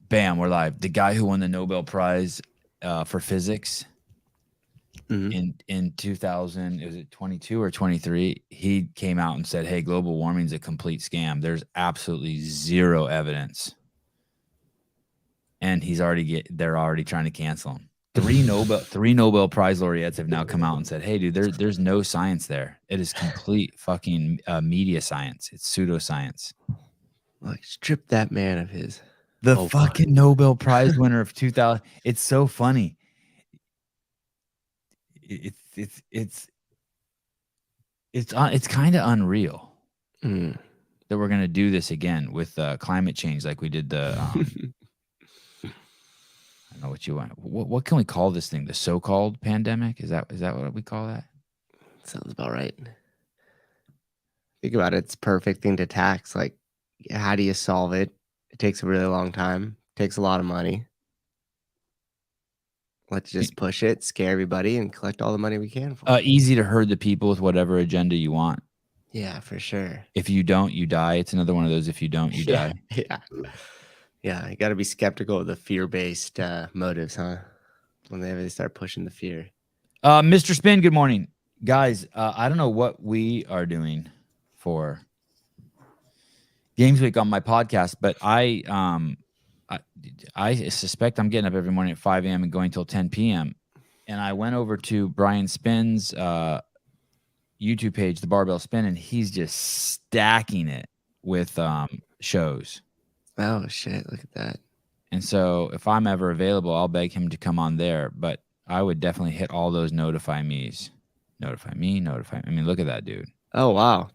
Bam, we're live. The guy who won the Nobel Prize for physics in 2000, is it 22 or 23? He came out and said, "Hey, global warming is a complete scam. There's absolutely zero evidence." And they're already trying to cancel him. Three Nobel Prize laureates have now come out and said, "Hey, dude, there's no science there. It is complete fucking media science. It's pseudoscience." Like, strip that man of his. The fucking Nobel Prize winner of 2000. It's so funny. It's kind of unreal that we're gonna do this again with climate change, like we did the. I don't know what you want. What can we call this thing? The so-called pandemic? Is that what we call that? Sounds about right. Think about it. It's a perfect thing to tax. Like, how do you solve it? It takes a really long time. Takes a lot of money. Let's just push it, scare everybody, and collect all the money we can for it. Easy to herd the people with whatever agenda you want. Yeah, for sure. If you don't, you die. It's another one of those. If you don't, you die. Yeah. You got to be skeptical of the fear-based motives, huh? Whenever they start pushing the fear. Mr. Spin, good morning, guys. I don't know what we are doing for Games Week on my podcast, but I suspect I'm getting up every morning at 5 a.m. and going till 10 p.m. And I went over to Brian Spin's YouTube page, The Barbell Spin, and he's just stacking it with shows. Oh, shit. Look at that. And so if I'm ever available, I'll beg him to come on there. But I would definitely hit all those notify me's. Notify me, notify me. I mean, look at that dude. Oh, wow.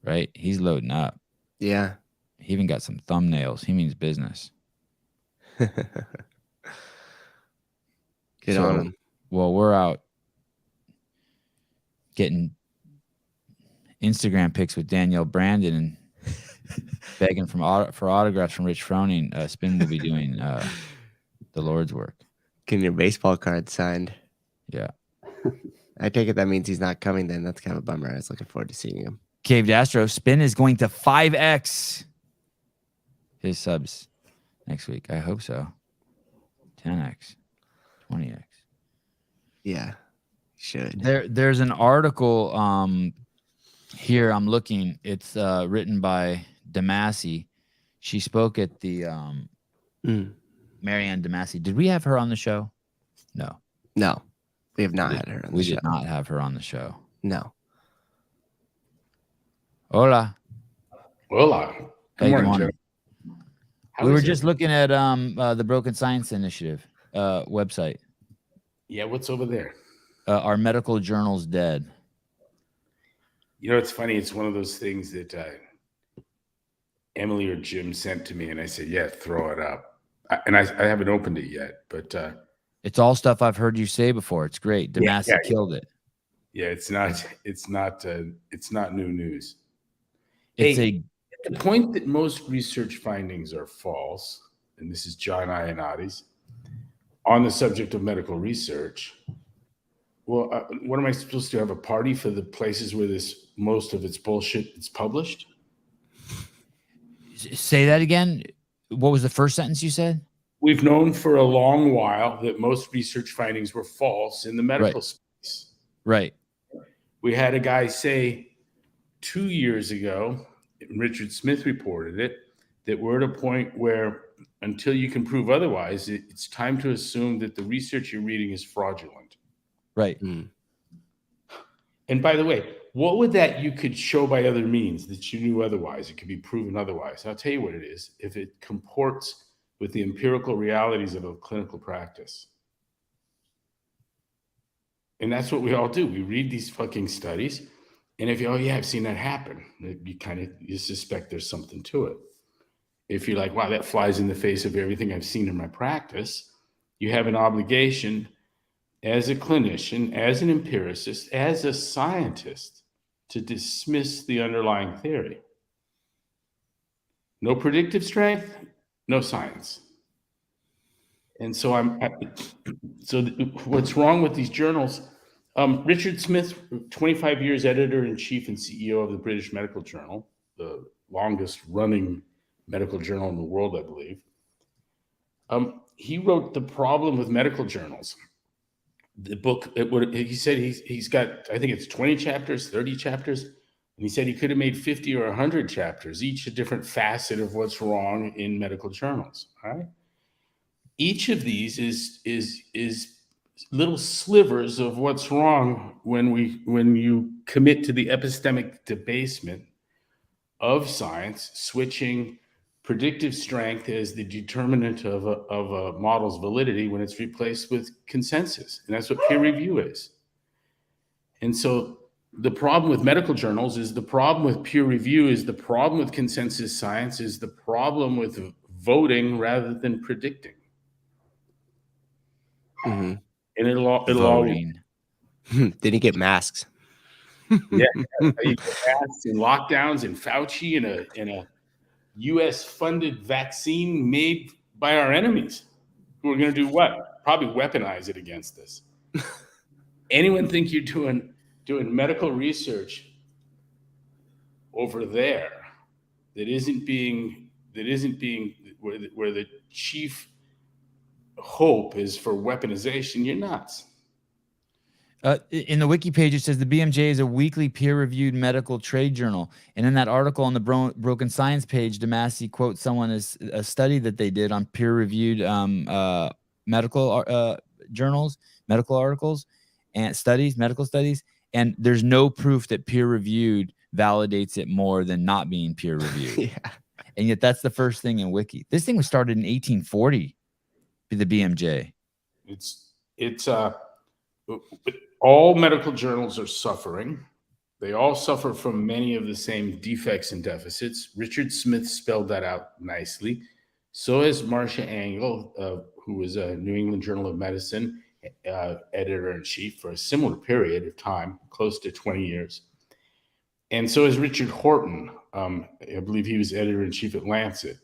Right? He's loading up. Yeah. He even got some thumbnails. He means business. Get on him. Well, we're out getting Instagram pics with Danielle Brandon and begging for autographs from Rich Froning. Spin will be doing the Lord's work. Getting your baseball card signed. Yeah. I take it that means he's not coming then. That's kind of a bummer. I was looking forward to seeing him. Caved Astro, Spin is going to 5x his subs next week. I hope so. 10x, 20x. Yeah, should. There's an article here I'm looking. It's written by Damassi. She spoke at the Marianne Damassi. Did we have her on the show? No, we have not had her on the show. We did not have her on the show. No. Hola. Good morning, Joe. We were just looking at the Broken Science Initiative website. Yeah, what's over there? Our medical journal's dead. You know, it's funny. It's one of those things that Emily or Jim sent to me, and I said, "Yeah, throw it up." I haven't opened it yet, but it's all stuff I've heard you say before. It's great. Damassi killed it. Yeah, it's not new news. The point that most research findings are false, and this is John Ioannidis, on the subject of medical research. Well, what am I supposed to have a party for the places where most of its bullshit is published? Say that again. What was the first sentence you said? We've known for a long while that most research findings were false in the medical space. Right. We had a guy say 2 years ago, Richard Smith reported it, that we're at a point where until you can prove otherwise, it's time to assume that the research you're reading is fraudulent. Right. And by the way, what would that you could show by other means that you knew otherwise? It could be proven otherwise. I'll tell you what it is. If it comports with the empirical realities of a clinical practice. And that's what we all do. We read these fucking studies. And if I've seen that happen, you suspect there's something to it. If you're like, wow, that flies in the face of everything I've seen in my practice, you have an obligation as a clinician, as an empiricist, as a scientist to dismiss the underlying theory. No predictive strength, no science. And so what's wrong with these journals? Richard Smith, 25 years editor-in-chief and CEO of the British Medical Journal, the longest running medical journal in the world, I believe. He wrote The Problem with Medical Journals. The book, he said he's got, I think it's 20 chapters, 30 chapters. And he said he could have made 50 or 100 chapters, each a different facet of what's wrong in medical journals. All right. Each of these is little slivers of what's wrong when you commit to the epistemic debasement of science, switching predictive strength as the determinant of a model's validity when it's replaced with consensus. And that's what peer review is. And so the problem with medical journals is the problem with peer review is the problem with consensus science is the problem with voting rather than predicting. Mm-hmm. And it'll all Then you get masks. Yeah, you get masks and lockdowns and Fauci and a U.S. funded vaccine made by our enemies who are going to do what? Probably weaponize it against us. Anyone think you're doing medical research over there that isn't being where the chief hope is for weaponization? You're nuts. In the wiki page, it says the BMJ is a weekly peer-reviewed medical trade journal. And in that article on the Broken Science page, Damasi quotes someone as a study that they did on peer-reviewed medical journals, medical articles, and medical studies. And there's no proof that peer-reviewed validates it more than not being peer-reviewed. Yeah. And yet that's the first thing in wiki. This thing was started in 1840, the BMJ. It's all medical journals are suffering. They all suffer from many of the same defects and deficits. Richard Smith spelled that out nicely. So has Marcia Angell, who was a New England Journal of Medicine editor-in-chief for a similar period of time, close to 20 years. And so is Richard Horton. I believe he was editor-in-chief at Lancet.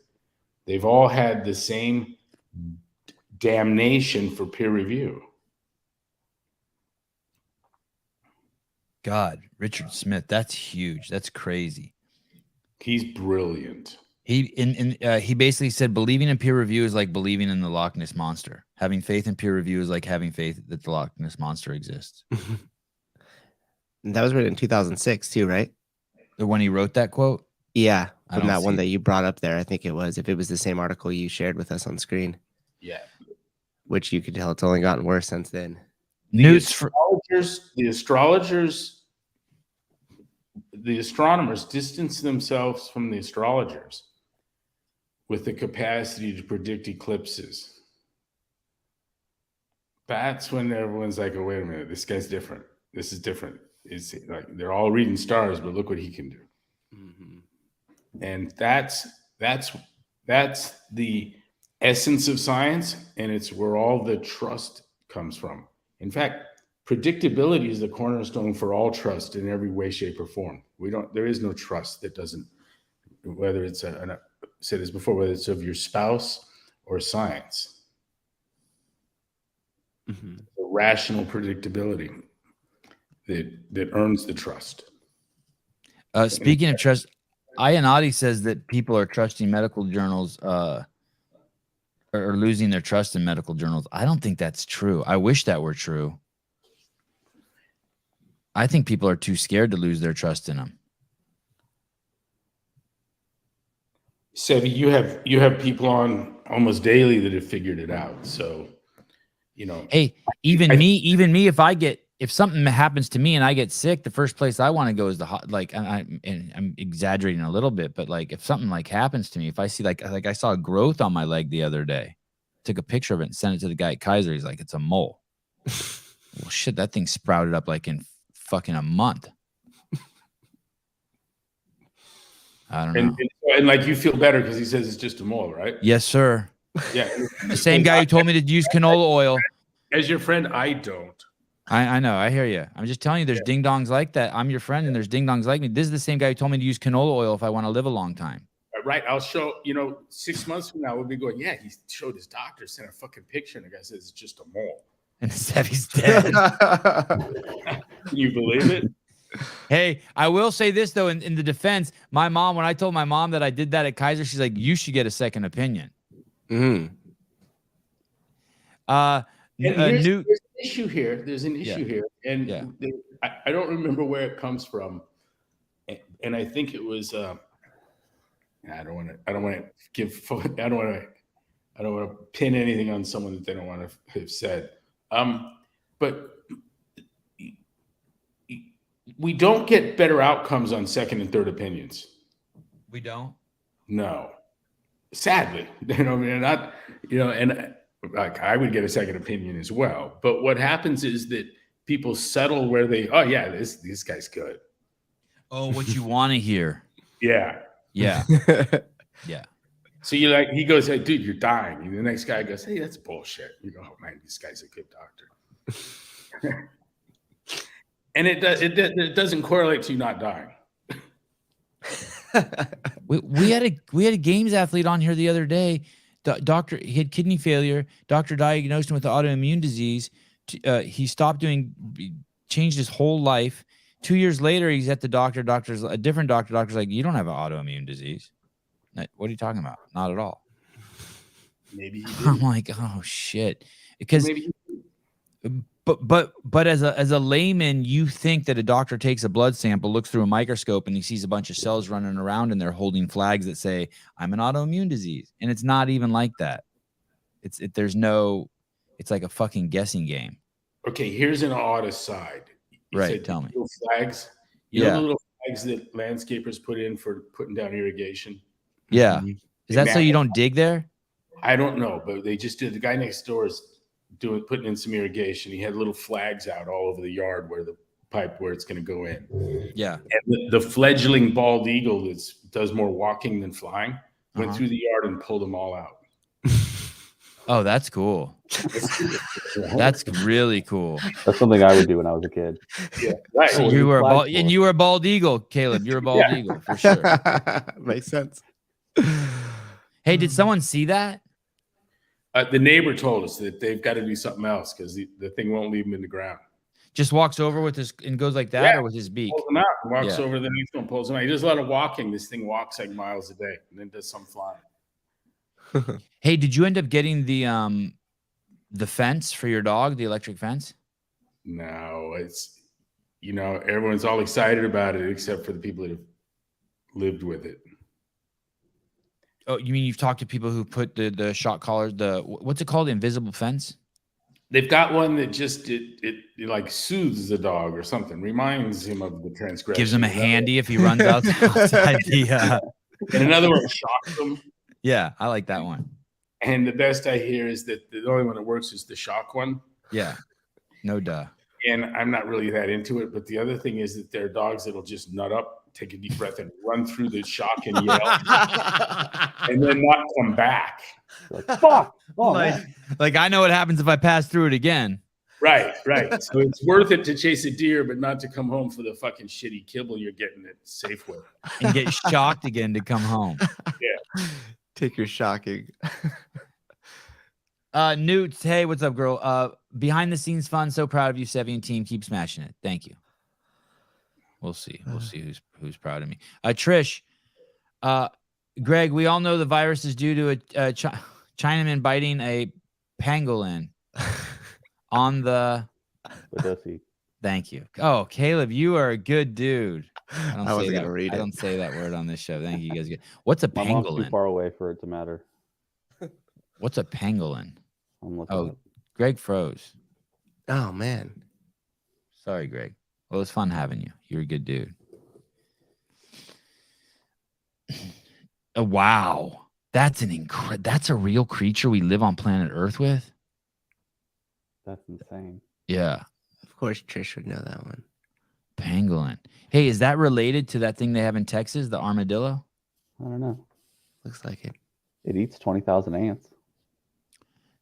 They've all had the same damnation for peer review. God, Richard Smith, that's huge. That's crazy. He's brilliant. He basically said believing in peer review is like believing in the Loch Ness Monster. Having faith in peer review is like having faith that the Loch Ness Monster exists. That was written in 2006 too, right? When he wrote that quote? Yeah, from that one that you brought up there, I think it was. If it was the same article you shared with us on screen. Yeah. Which you could tell it's only gotten worse since then. The astronomers distance themselves from the astrologers with the capacity to predict eclipses. That's when everyone's like, oh, wait a minute, this guy's different. This is different. It's like they're all reading stars, but look what he can do. Mm-hmm. And that's the essence of science, and it's where all the trust comes from. In fact, predictability is the cornerstone for all trust in every way, shape, or form. There is no trust that doesn't, whether it's I said this before, whether it's of your spouse or science. Mm-hmm. The rational predictability that earns the trust. Speaking of trust, Ayanati says that people are trusting medical journals, or losing their trust in medical journals. I don't think that's true. I wish that were true. I think people are too scared to lose their trust in them. Sevi, you have people on almost daily that have figured it out. So, hey, even me, if something happens to me and I get sick, the first place I want to go is I'm exaggerating a little bit, but like if something like happens to me, if I see like I saw a growth on my leg the other day, took a picture of it and sent it to the guy at Kaiser. He's like, it's a mole. Well, shit, that thing sprouted up like in fucking a month. I don't know. And like you feel better because he says it's just a mole, right? Yes, sir. Yeah. The same guy who told me to use canola oil. As your friend, I don't. I know. I hear you. I'm just telling you, there's ding dongs like that. I'm your friend, and there's ding dongs like me. This is the same guy who told me to use canola oil if I want to live a long time. Right. I'll show, 6 months from now, we'll be going, yeah, he showed his doctor, sent a fucking picture, and the guy says it's just a mole. And Sevi's dead. Can you believe it? Hey, I will say this, though, in the defense, my mom, when I told my mom that I did that at Kaiser, she's like, you should get a second opinion. Mm. And there's Newt. an issue here. There's an issue here, and Yeah. I don't remember where it comes from, and I think it was. I don't want to pin anything on someone that they don't want to have said. But we don't get better outcomes on second and third opinions. We don't. No, sadly, not, and like I would get a second opinion as well. But what happens is that people settle where this guy's good. Oh, what you want to hear? Yeah. Yeah. Yeah. So he goes, "Hey, dude, you're dying." And the next guy goes, "Hey, that's bullshit." You go, "Oh man, this guy's a good doctor." And it doesn't correlate to you not dying. We had a games athlete on here the other day. Doctor, he had kidney failure. Doctor diagnosed him with autoimmune disease. He stopped changed his whole life. 2 years later, he's at the doctor. A different doctor. Doctor's like, "You don't have an autoimmune disease." What are you talking about? Not at all. Maybe I'm like, oh shit. Because but as a layman, you think that a doctor takes a blood sample, looks through a microscope, and he sees a bunch of cells running around and they're holding flags that say, "I'm an autoimmune disease." And it's not even like that. It's like a fucking guessing game. Okay, here's an odd aside. Right, tell me. Little flags. You know the little flags that landscapers put in for putting down irrigation? Yeah. Is that so you don't dig there? I don't know, but they just did. The guy next door is putting in some irrigation. He had little flags out all over the yard where it's going to go in. Yeah. And the fledgling bald eagle that does more walking than flying went through the yard and pulled them all out. Oh, that's cool. That's really cool. That's something I would do when I was a kid. Yeah, right. So you were a bald eagle, Caleb. You're a bald eagle for sure. Makes sense. Hey, did someone see that? The neighbor told us that they've got to do something else because the thing won't leave him in the ground. Just walks over with his and goes like that, or with his beak? Pulls him out, walks over the next one, pulls him out. He does a lot of walking. This thing walks like miles a day, and then does some flying. Hey, did you end up getting the fence for your dog, the electric fence? No, it's everyone's all excited about it except for the people that have lived with it. Oh, you mean you've talked to people who put the shock collars, what's it called, the invisible fence? They've got one that just it like soothes the dog or something, reminds him of the transgression. Gives him a handy if he runs outside the. And another one shocks him. Yeah, I like that one. And the best I hear is that the only one that works is the shock one. Yeah, no duh. And I'm not really that into it, but the other thing is that there are dogs that'll just nut up, take a deep breath, and run through the shock and yell, and then not come back. Like, fuck! Oh, like I know what happens if I pass through it again. Right. So it's worth it to chase a deer, but not to come home for the fucking shitty kibble you're getting at Safeway. And get shocked again to come home. Yeah. Take your shocking. Newt, hey, what's up, girl? Behind the scenes fun. So proud of you, Sevan and team. Keep smashing it. Thank you. We'll see. We'll see who's proud of me. Trish, Greg, we all know the virus is due to a Chinaman biting a pangolin on the. Thank you. Oh, Caleb, you are a good dude. I wasn't gonna read it. I don't say that word on this show. Thank you, guys. What's a pangolin? My mom's too far away for it to matter. What's a pangolin? I'm looking. Greg froze. Oh man. Sorry, Greg. Well, it was fun having you. You're a good dude. Wow. That's that's a real creature we live on planet Earth with? That's insane. Yeah. Of course Trish would know that one. Pangolin. Hey, is that related to that thing they have in Texas, the armadillo? I don't know. Looks like it. It eats 20,000 ants.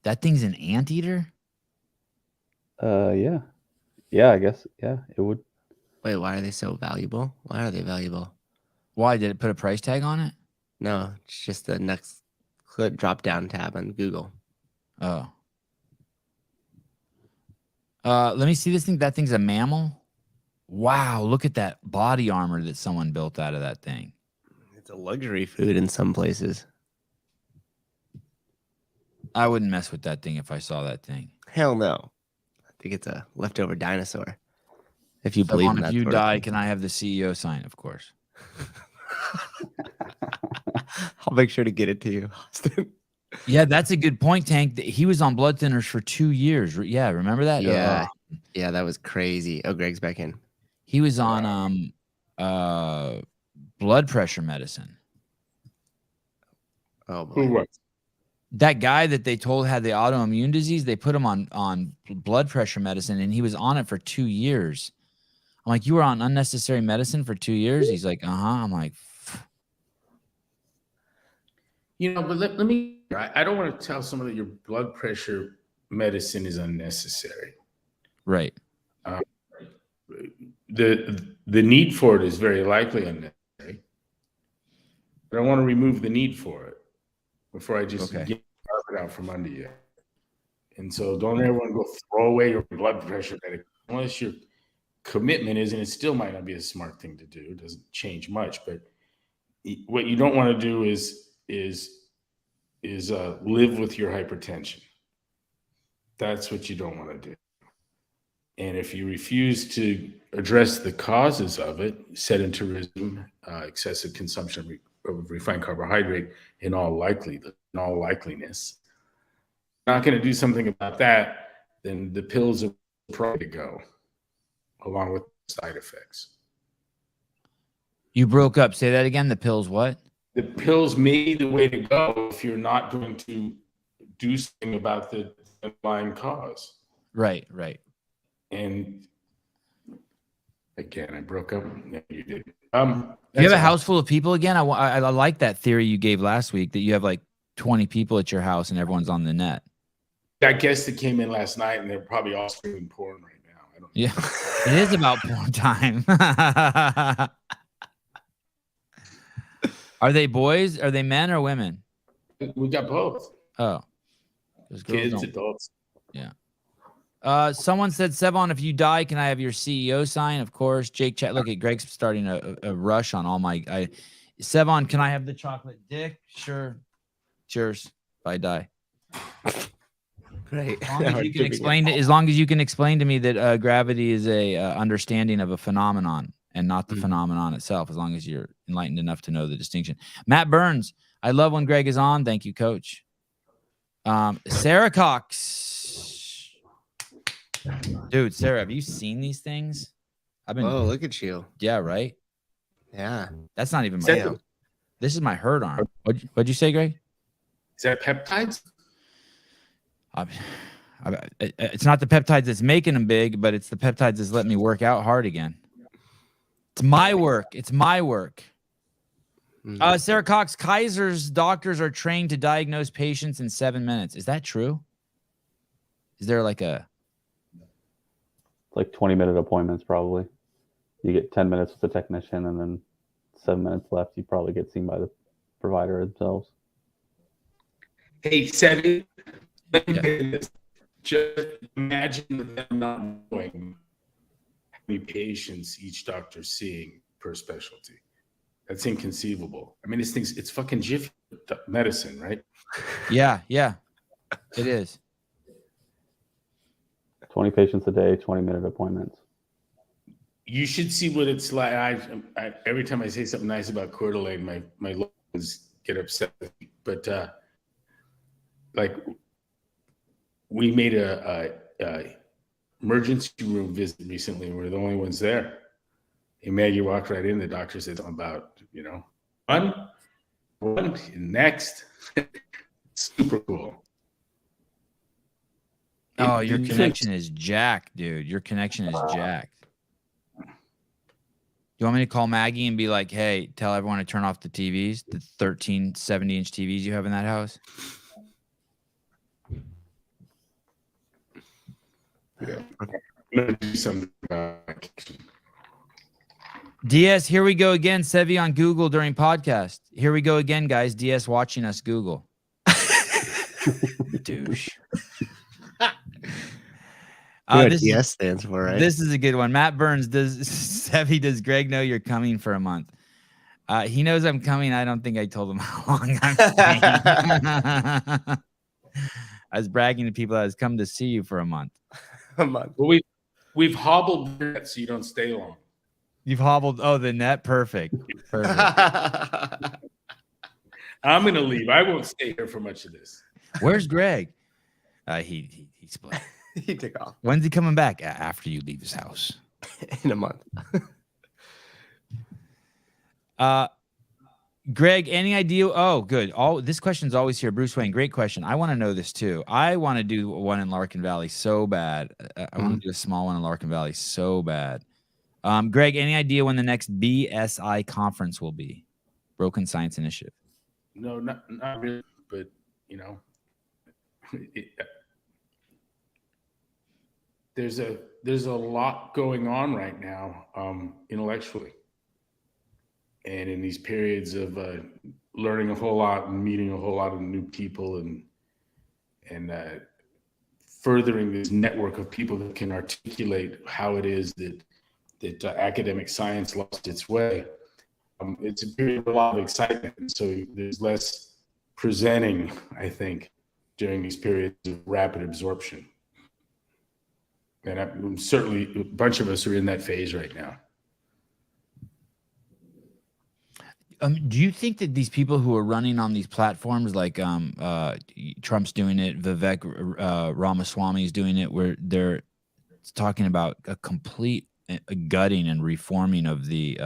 That thing's an anteater? Yeah. Yeah, I guess. Yeah, it would. Wait, why are they so valuable? Why are they valuable? Why? Did it put a price tag on it? No, it's just the next drop down tab on Google. Oh. Let me see this thing. That thing's a mammal? Wow, look at that body armor that someone built out of that thing. It's a luxury food in some places. I wouldn't mess with that thing if I saw that thing. Hell no. I think it's a leftover dinosaur. If you believe in Sevan, that if you sort of die, thing. can I have the CEO sign? Of course. I'll make sure to get it to you, Austin. Yeah, that's a good point, Tank. He was on blood thinners for 2 years. Yeah, remember that? Yeah. Yeah, that was crazy. Oh, Greg's back in. He was on blood pressure medicine. Oh, boy. Who was? That guy that they told had the autoimmune disease, they put him on blood pressure medicine, and he was on it for 2 years. I'm like, you were on unnecessary medicine for 2 years? He's like, I'm like, But let me, I don't want to tell someone that your blood pressure medicine is unnecessary. right. The need for it is very likely unnecessary. But I want to remove the need for it before I just get it out from under you. And so don't everyone go throw away your blood pressure medication unless your commitment is, and it still might not be a smart thing to do. It doesn't change much, but what you don't want to do is live with your hypertension. That's what you don't want to do. And if you refuse to address the causes of it, sedentarism, excessive consumption of refined carbohydrate, in all likeliness, not going to do something about that, then the pills are probably to go, along with side effects. You broke up. Say that again. The pills what? The pills may be the way to go if you're not going to do something about the underlying cause. Right. And again, I broke up. Yeah, you did. You have a house full of people again? I like that theory you gave last week that you have like 20 people at your house and everyone's on the net. That guest that came in last night, and they're probably all streaming porn right now. I don't know. Yeah, it is about porn time. Are they boys? Are they men or women? We got both. Oh, Kids, adults. Yeah. Someone said, Sevan, if you die, can I have your CEO sign? Of course. Jake chat. Look at Greg's starting a rush on all my. Sevan, can I have the chocolate dick? Sure. Cheers. If I die. Great. As long as you can explain to me that gravity is a understanding of a phenomenon and not the phenomenon itself, as long as you're enlightened enough to know the distinction. Matt Burns, I love when Greg is on. Thank you, Coach. Sarah Cox. Dude, Sarah, have you seen these things? Oh, look at you. Yeah, right? Yeah. That's not even my This is my hurt arm. What'd you say, Greg? Is that peptides? It's not the peptides that's making them big, but it's the peptides that's letting me work out hard again. It's my work. Sarah Cox, Kaiser's doctors are trained to diagnose patients in 7 minutes. Is that true? Is there like a... Like 20-minute appointments, probably. You get 10 minutes with the technician, and then 7 minutes left, you probably get seen by the provider themselves. Hey, Sevan, just imagine them not knowing how many patients each doctor's seeing per specialty. That's inconceivable. I mean, it's fucking jiffy medicine, right? Yeah, it is. 20 patients a day, 20-minute appointments. You should see what it's like. I every time I say something nice about Coeur d'Alene, my locals get upset with me. But like, we made a emergency room visit recently, and we're the only ones there. And Maggie walked right in. The doctor said something about, one, next. Super cool. Oh, your connection is jacked, dude. Your connection is jacked. You want me to call Maggie and be like, hey, tell everyone to turn off the TVs, the 13 70-inch TVs you have in that house? Yeah. I'm gonna do something about it. DS, here we go again. Sevi on Google during podcast. Here we go again, guys. DS watching us Google. Douche. This DS stands for, right? This is a good one. Matt Burns, does Greg know you're coming for a month? He knows I'm coming. I don't think I told him how long I'm staying. I was bragging to people I was come to see you for a month. A month. Well, we've hobbled that so you don't stay long. You've hobbled. Oh, the net. Perfect. Perfect. I'm gonna leave. I won't stay here for much of this. Where's Greg? He split. He took off When's he coming back? After you leave his house. in a month. Greg, any idea? Oh, good. This question's always here. Bruce Wayne, great question. I want to know this too. I want to do one in Larkin Valley so bad. I want to do a small one in Larkin Valley so bad. Greg, any idea when the next BSI conference will be? Broken Science Initiative. No, not really. But you know, there's a lot going on right now intellectually. And in these periods of learning a whole lot and meeting a whole lot of new people and furthering this network of people that can articulate how it is that academic science lost its way, it's a period of a lot of excitement. And so there's less presenting, I think, during these periods of rapid absorption. And I'm certainly, a bunch of us are in that phase right now. Do you think that these people who are running on these platforms, like Trump's doing it, Vivek Ramaswamy is doing it, where they're talking about a complete gutting and reforming of the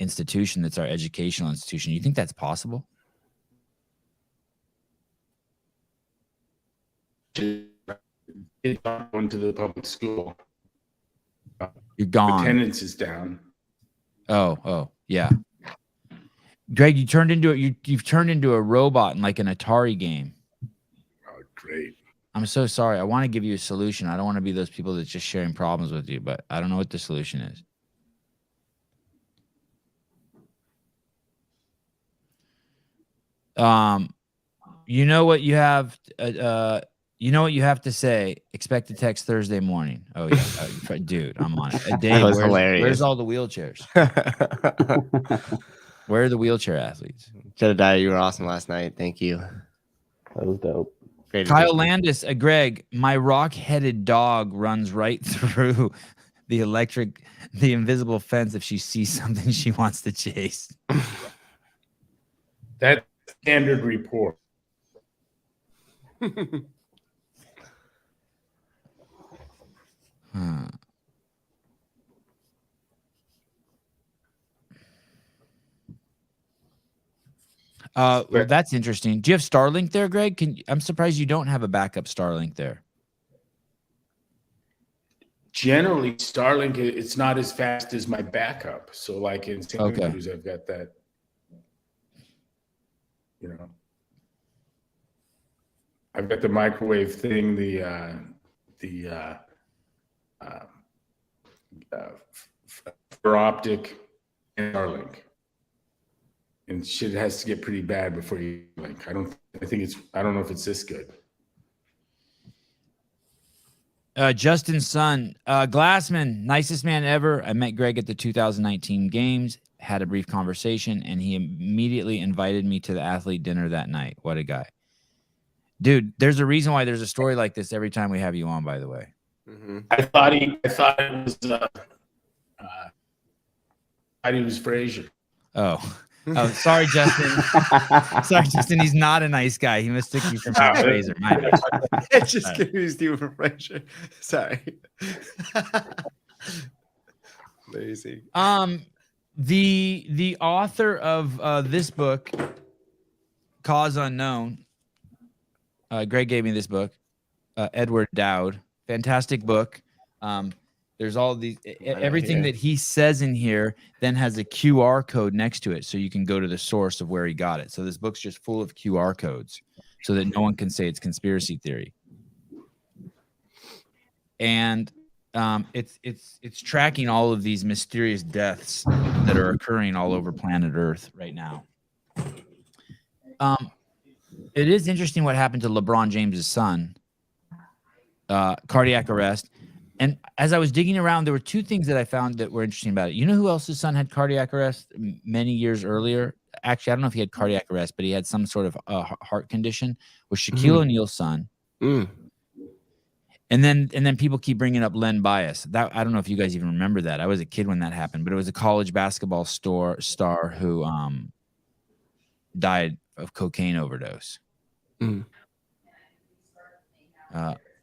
institution that's our educational institution? You think that's possible? It's not going to the public school. You're gone. Attendance is down. Oh, yeah. Greg, you've turned into a robot in like an Atari game. Oh, great. I'm so sorry. I want to give you a solution. I don't want to be those people that's just sharing problems with you, but I don't know what the solution is. You know what you have. You know what you have to say. Expect a text Thursday morning. Oh yeah, dude, I'm on it. Dave, That was hilarious. Where's all the wheelchairs? Where are the wheelchair athletes? Jedediah, you were awesome last night. Thank you. That was dope. Great Kyle addition. Landis, Greg, my rock-headed dog runs right through the invisible fence if she sees something she wants to chase. That's standard report. Well, that's interesting. Do you have Starlink there, Greg? I'm surprised you don't have a backup Starlink there. Generally, Starlink, it's not as fast as my backup. So like in Santa Cruz, I've got that, you know, I've got the microwave thing, the fiber optic and Starlink. And shit has to get pretty bad before you link. I don't know if it's this good. Justin's son, Glassman, nicest man ever. I met Greg at the 2019 games, had a brief conversation, and he immediately invited me to the athlete dinner that night. What a guy. Dude, there's a reason why there's a story like this every time we have you on, by the way. Mm-hmm. I thought it was Frazier. Oh, sorry, Justin. Sorry, Justin. He's not a nice guy. He mistook you for Fraser. My bad. It's just confused you for Frazier. Sorry. Amazing. The author of this book, Cause Unknown. Greg gave me this book. Edward Dowd. Fantastic book. There's all these, everything that he says in here then has a QR code next to it. So you can go to the source of where he got it. So this book's just full of QR codes so that no one can say it's conspiracy theory. And it's tracking all of these mysterious deaths that are occurring all over planet Earth right now. It is interesting what happened to LeBron James's son. Cardiac arrest. And as I was digging around, there were two things that I found that were interesting about it. You know who else's son had cardiac arrest many years earlier? actually, I don't know if he had cardiac arrest, but he had some sort of heart condition. Was Shaquille O'Neal's son. Mm. And then people keep bringing up Len Bias. That I don't know if you guys even remember that. I was a kid when that happened, but it was a college basketball star who died of cocaine overdose. Mm.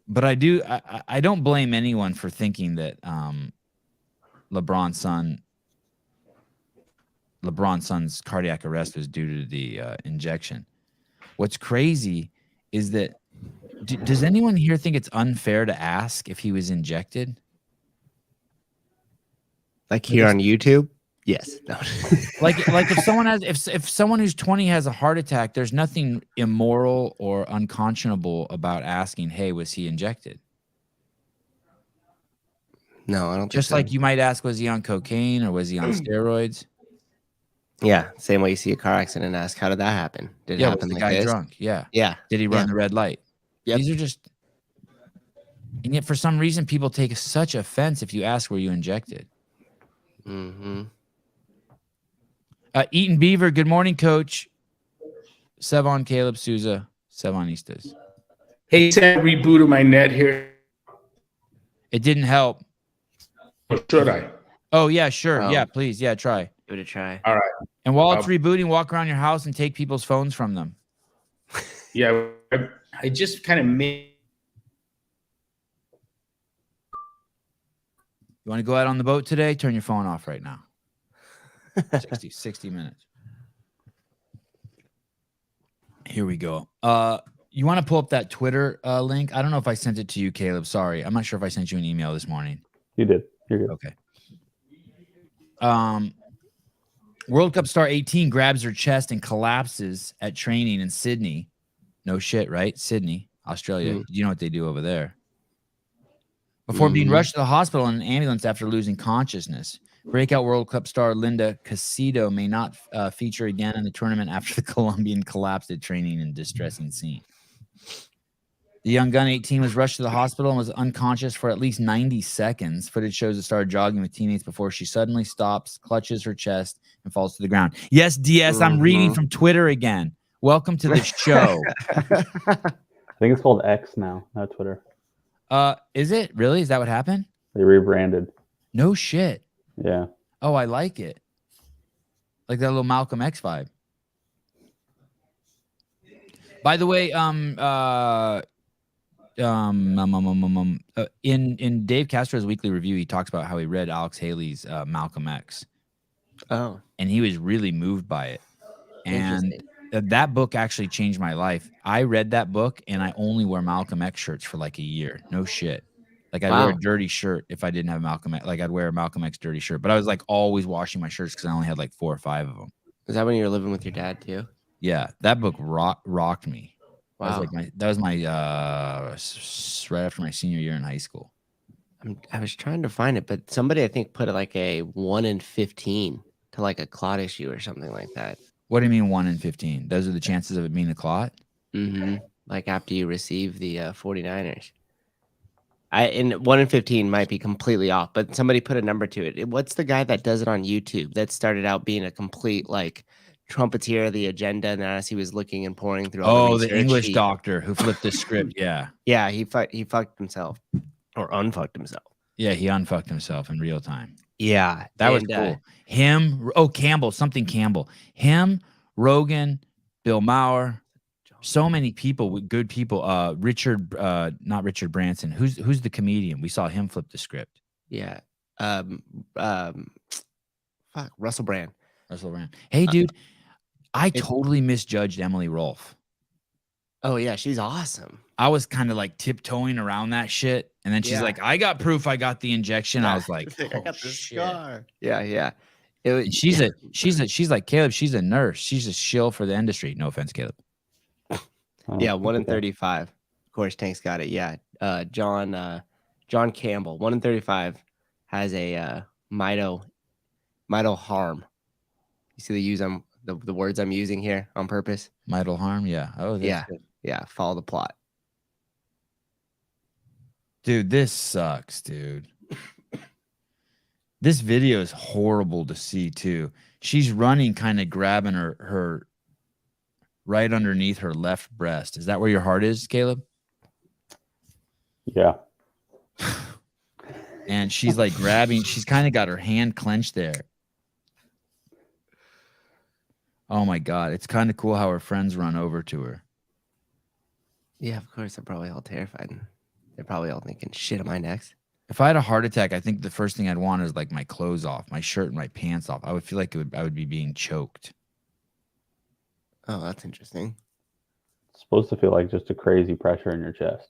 But I don't blame anyone for thinking that LeBron's son's cardiac arrest was due to the injection. What's crazy is that does anyone here think it's unfair to ask if he was injected? Like here on YouTube? Yes. No. like if someone who's 20 has a heart attack, there's nothing immoral or unconscionable about asking, hey, was he injected? No, I don't think Just so. like you might ask, was he on cocaine or was he on steroids? Yeah, same way you see a car accident and ask, how did that happen? Did it Was happen the like guy this? drunk? Yeah. Yeah. Did he run the red light? Yep. These are just, and yet for some reason people take such offense if you ask, were you injected? Mm-hmm. Eaton Beaver, good morning, coach. Sevan, Caleb, Souza, Sevanistas. Hey, Sam, rebooted my net here. It didn't help. Or should I? Oh, yeah, sure. Oh. Yeah, please. Yeah, try. Give it a try. All right. And while it's rebooting, walk around your house and take people's phones from them. Yeah, I just kind of made. You want to go out on the boat today? Turn your phone off right now. 60 minutes. Here we go. You want to pull up that Twitter link? I don't know if I sent it to you, Caleb. Sorry. I'm not sure if I sent you an email this morning. You did. You're good. Okay. World Cup star 18 grabs her chest and collapses at training in Sydney. No shit, right? Sydney, Australia. You know what they do over there. Before being rushed to the hospital in an ambulance after losing consciousness. Breakout World Cup star Linda Casido may not feature again in the tournament after the Colombian collapsed at training in distressing scene. The young gun, 18, was rushed to the hospital and was unconscious for at least 90 seconds. Footage shows her started jogging with teammates before she suddenly stops, clutches her chest, and falls to the ground. Yes, DS, I'm reading from Twitter again. Welcome to the show. I think it's called X now, not Twitter. Is it? Really? Is that what happened? They rebranded. No shit. Yeah. Oh, I like it. Like that little Malcolm X vibe. By the way, in Dave Castro's weekly review, he talks about how he read Alex Haley's Malcolm X. Oh. And he was really moved by it. And that book actually changed my life. I read that book and I only wear Malcolm X shirts for like a year. No shit. Like I'd wear a dirty shirt if I didn't have Malcolm X. Like I'd wear a Malcolm X dirty shirt. But I was like always washing my shirts because I only had like 4 or 5 of them. Is that when you were living with your dad too? Yeah, that book rocked me. Wow. That was my right after my senior year in high school. I was trying to find it, but somebody I think put it like a 1 in 15 to like a clot issue or something like that. What do you mean 1 in 15? Those are the chances of it being a clot? Mm-hmm. Like after you receive the 49ers. And 1 in 15 might be completely off, but somebody put a number to it. What's the guy that does it on YouTube that started out being a complete like trumpeter of the agenda, and as he was looking and pouring through all the research, English doctor who flipped the script. Yeah. Yeah, he fucked himself or unfucked himself. Yeah, he unfucked himself in real time. Yeah, that was cool. Campbell, him, Rogan, Bill Maher, so many people with good people. Not Richard Branson. Who's the comedian? We saw him flip the script. Yeah. Russell Brand. Hey, dude, I totally misjudged Emily Rolfe. Oh yeah, she's awesome. I was kind of like tiptoeing around that shit, and then she's like, "I got proof. I got the injection." I was like, I got the scar. Yeah. She's like Caleb. She's a nurse. She's a shill for the industry. No offense, Caleb. Yeah, 1 in 35. Of course, Tank's got it. Yeah, John Campbell, 1 in 35, has a mito harm. You see the words I'm using here on purpose. Mito harm, yeah. Oh, that's good. Yeah. Follow the plot, dude. This sucks, dude. This video is horrible to see too. She's running, kind of grabbing her right underneath her left breast. Is that where your heart is, Caleb? Yeah. And she's like grabbing. She's kind of got her hand clenched there. Oh my God. It's kind of cool how her friends run over to her. Yeah, of course. They're probably all terrified. They're probably all thinking, shit, am I next? If I had a heart attack, I think the first thing I'd want is like my clothes off, my shirt and my pants off. I would feel like I would be being choked. Oh, that's interesting. It's supposed to feel like just a crazy pressure in your chest.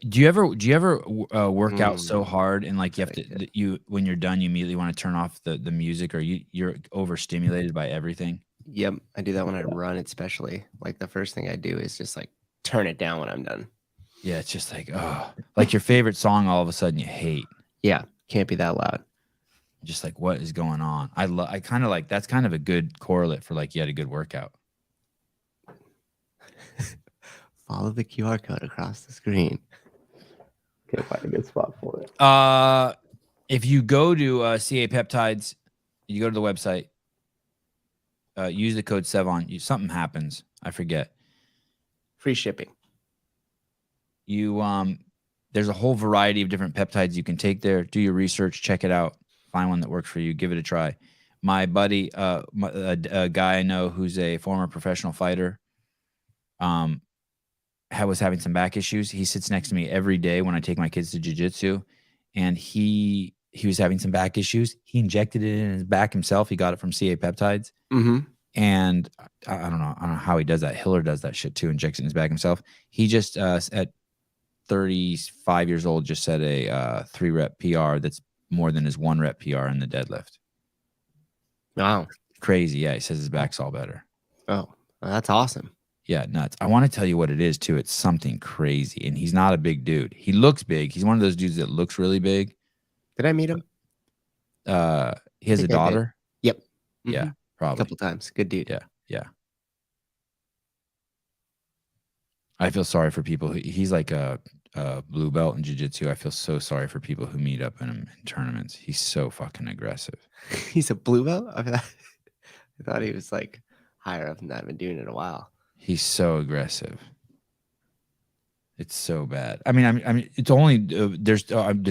Do you ever work out so hard and like you have to when you're done you immediately want to turn off the music, or you're overstimulated by everything? Yep, I do that when I run, especially. Like the first thing I do is just like turn it down when I'm done. Yeah, it's just like, oh, like your favorite song all of a sudden you hate. Yeah, can't be that loud. Just like, what is going on? I kind of like, that's kind of a good correlate for like you had a good workout. Follow the QR code across the screen. Can't find a good spot for it. If you go to CA Peptides, you go to the website, use the code Sevan. Something happens. I forget. Free shipping. There's a whole variety of different peptides you can take there. Do your research, check it out, find one that works for you, give it a try. My buddy, a guy I know who's a former professional fighter, was having some back issues. He sits next to me every day when I take my kids to jiu-jitsu, and he was having some back issues. He injected it in his back himself. He got it from CA Peptides. Mm-hmm. And I don't know how he does that. Hiller does that shit too, injects it in his back himself. He just at 35 years old just set a 3-rep PR that's more than his 1-rep PR in the deadlift. Wow. Crazy. Yeah, he says his back's all better. Oh, well, that's awesome. Yeah, nuts. I want to tell you what it is too. It's something crazy. And he's not a big dude. He looks big. He's one of those dudes that looks really big. Did I meet him? He has a daughter. Yep. Mm-hmm. Yeah, probably. A couple times. Good dude. Yeah. I feel sorry for people he's like a blue belt in jiu-jitsu. I feel so sorry for people who meet up in him in tournaments. He's so fucking aggressive. He's a blue belt? I thought he was like higher up than that. I've been doing it a while. He's so aggressive. It's so bad. I mean, it's only there's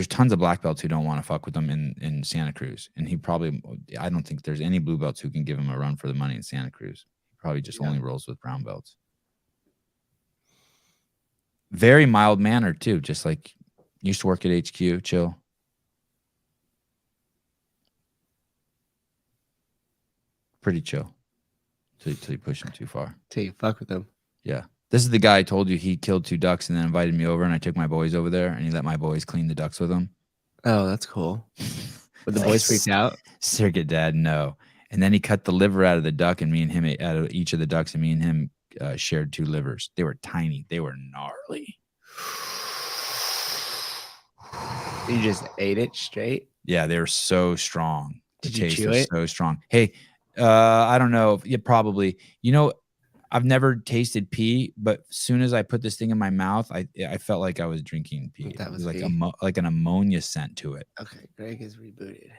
tons of black belts who don't want to fuck with him in Santa Cruz, and I don't think there's any blue belts who can give him a run for the money in Santa Cruz. He probably just only rolls with brown belts. Very mild mannered too, just like used to work at HQ, chill. Pretty chill. Till you push him too far. Till you fuck with him. Yeah. This is the guy I told you he killed 2 ducks and then invited me over, and I took my boys over there and he let my boys clean the ducks with him. Oh, that's cool. But the boys freaked out? Circuit dad, no. And then he cut the liver out of the duck, and me and him ate out of each of the ducks, and me and him shared 2 livers. They were tiny. They were gnarly. You just ate it straight? Yeah, they were so strong. The Did you taste chew was it? so strong. Hey, I don't know. Yeah, probably. You know, I've never tasted pee, but as soon as I put this thing in my mouth, I felt like I was drinking pee. That It was was pee? like an ammonia scent to it. Okay, Greg is rebooted.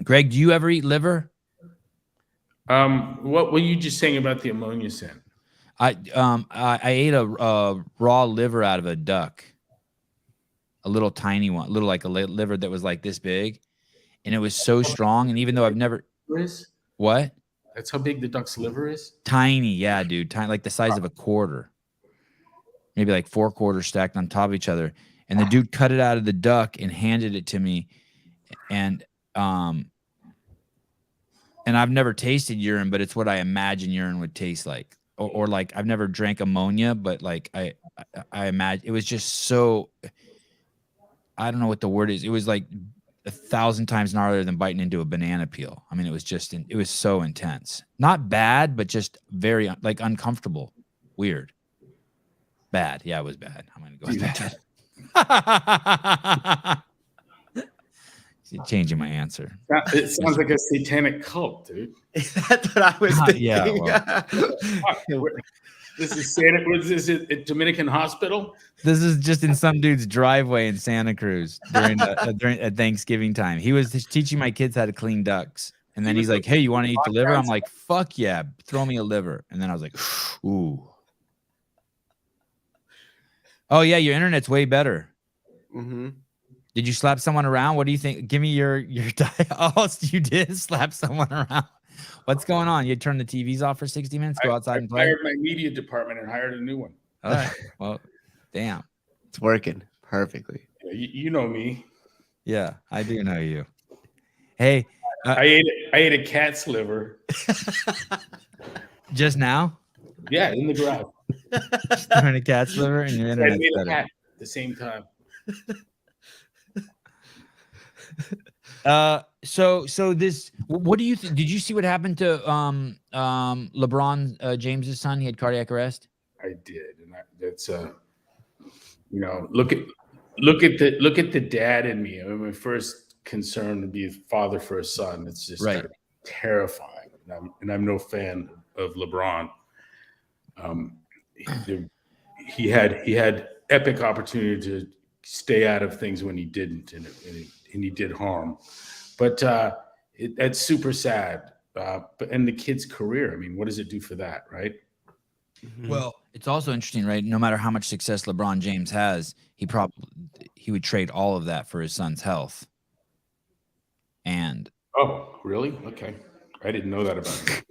Greg, do you ever eat liver? What were you just saying about the ammonia scent? I ate a raw liver out of a duck, a little tiny one, little like a liver that was like this big, and it was so strong. And even though I've never what? That's how big the duck's liver is? Tiny, yeah, dude. Tiny, like the size of a quarter. Maybe like 4 quarters stacked on top of each other. And the dude cut it out of the duck and handed it to me. And I've never tasted urine, but it's what I imagine urine would taste like. Or like I've never drank ammonia, but like I imagine it was just so, I don't know what the word is. It was like 1,000 times gnarlier than biting into a banana peel. I mean, it was so intense. Not bad, but just very like uncomfortable. Weird. Bad. Yeah, it was bad. I'm going to go with that. Changing my answer. It sounds like a satanic cult, dude. That's what I was thinking. Yeah, well. This is Santa. Was this at Dominican Hospital? This is just in some dude's driveway in Santa Cruz during at Thanksgiving time. He was teaching my kids how to clean ducks. And then he's like, hey, you want to eat the liver? I'm like, fuck yeah, throw me a liver. And then I was like, ooh. Oh, yeah, your internet's way better. Mm-hmm. Did you slap someone around? What do you think? Give me your diet. Oh, you did slap someone around. What's going on? You turn the TVs off for 60 minutes, go outside and play? I hired my media department and hired a new one. All right. Well, damn. It's working perfectly. Yeah, you know me. Yeah, I do know you. Hey. I ate a cat's liver. Just now? Yeah, in the garage. Throwing a cat's liver and your internet's better. At the same time. So this, what do you think? Did you see what happened to LeBron James's son? He had cardiac arrest. I did, and that's look at the dad in me. I mean, my first concern to be a father for a son. It's just right. Terrifying, and I'm no fan of LeBron. He had epic opportunity to stay out of things when he didn't, and he did harm. But that's super sad. But the kid's career, I mean, what does it do for that, right? Mm-hmm. Well, it's also interesting, right? No matter how much success LeBron James has, he would trade all of that for his son's health. And oh, really? Okay, I didn't know that about him.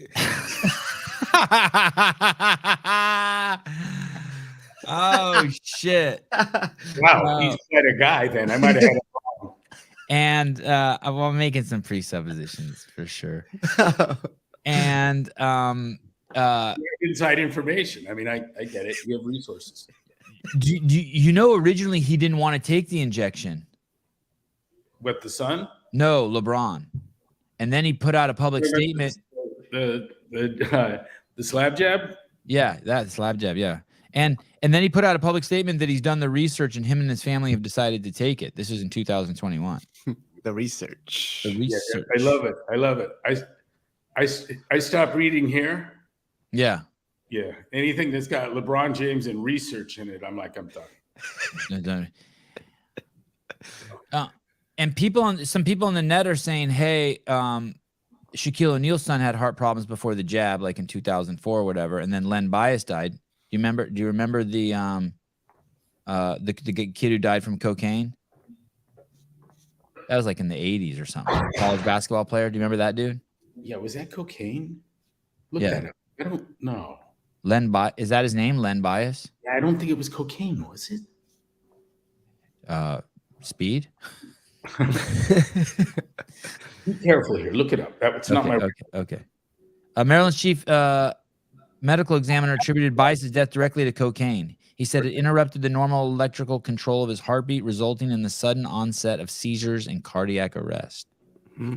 Oh shit! Wow, he's quite a guy. Then I might have had it wrong. And I'm making some presuppositions for sure. And inside information. I mean, I get it. You have resources. Do you know originally he didn't want to take the injection? What, the son? No, LeBron. And then he put out a public statement. The slab jab? Yeah, that slab jab, yeah. And then he put out a public statement that he's done the research and him and his family have decided to take it. This is in 2021. The research. Yeah, I love it. I love it. I stopped reading here. Yeah. Yeah. Anything that's got LeBron James and research in it, I'm done. And some people on the net are saying, hey, Shaquille O'Neal's son had heart problems before the jab, like in 2004 or whatever, and then Len Bias died. Do you remember the kid who died from cocaine? That was like in the 80s or something. College basketball player. Do you remember that dude? Yeah, was that cocaine? Look Yeah. that up. I don't know. Is that his name? Len Bias? Yeah, I don't think it was cocaine, was it? Speed? Be careful here. Look it up. That's not my. Okay. Maryland's chief medical examiner attributed Bias's death directly to cocaine. He said it interrupted the normal electrical control of his heartbeat, resulting in the sudden onset of seizures and cardiac arrest. Mm-hmm.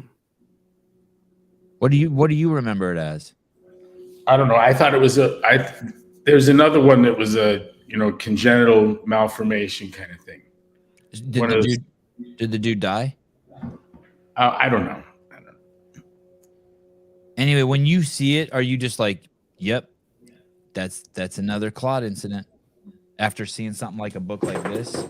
What do you remember it as? I don't know. I thought it was there's another one that was a congenital malformation kind of thing. Did the dude die? I don't know. Anyway, when you see it, are you just like, yep, that's another clot incident? After seeing something like a book like this?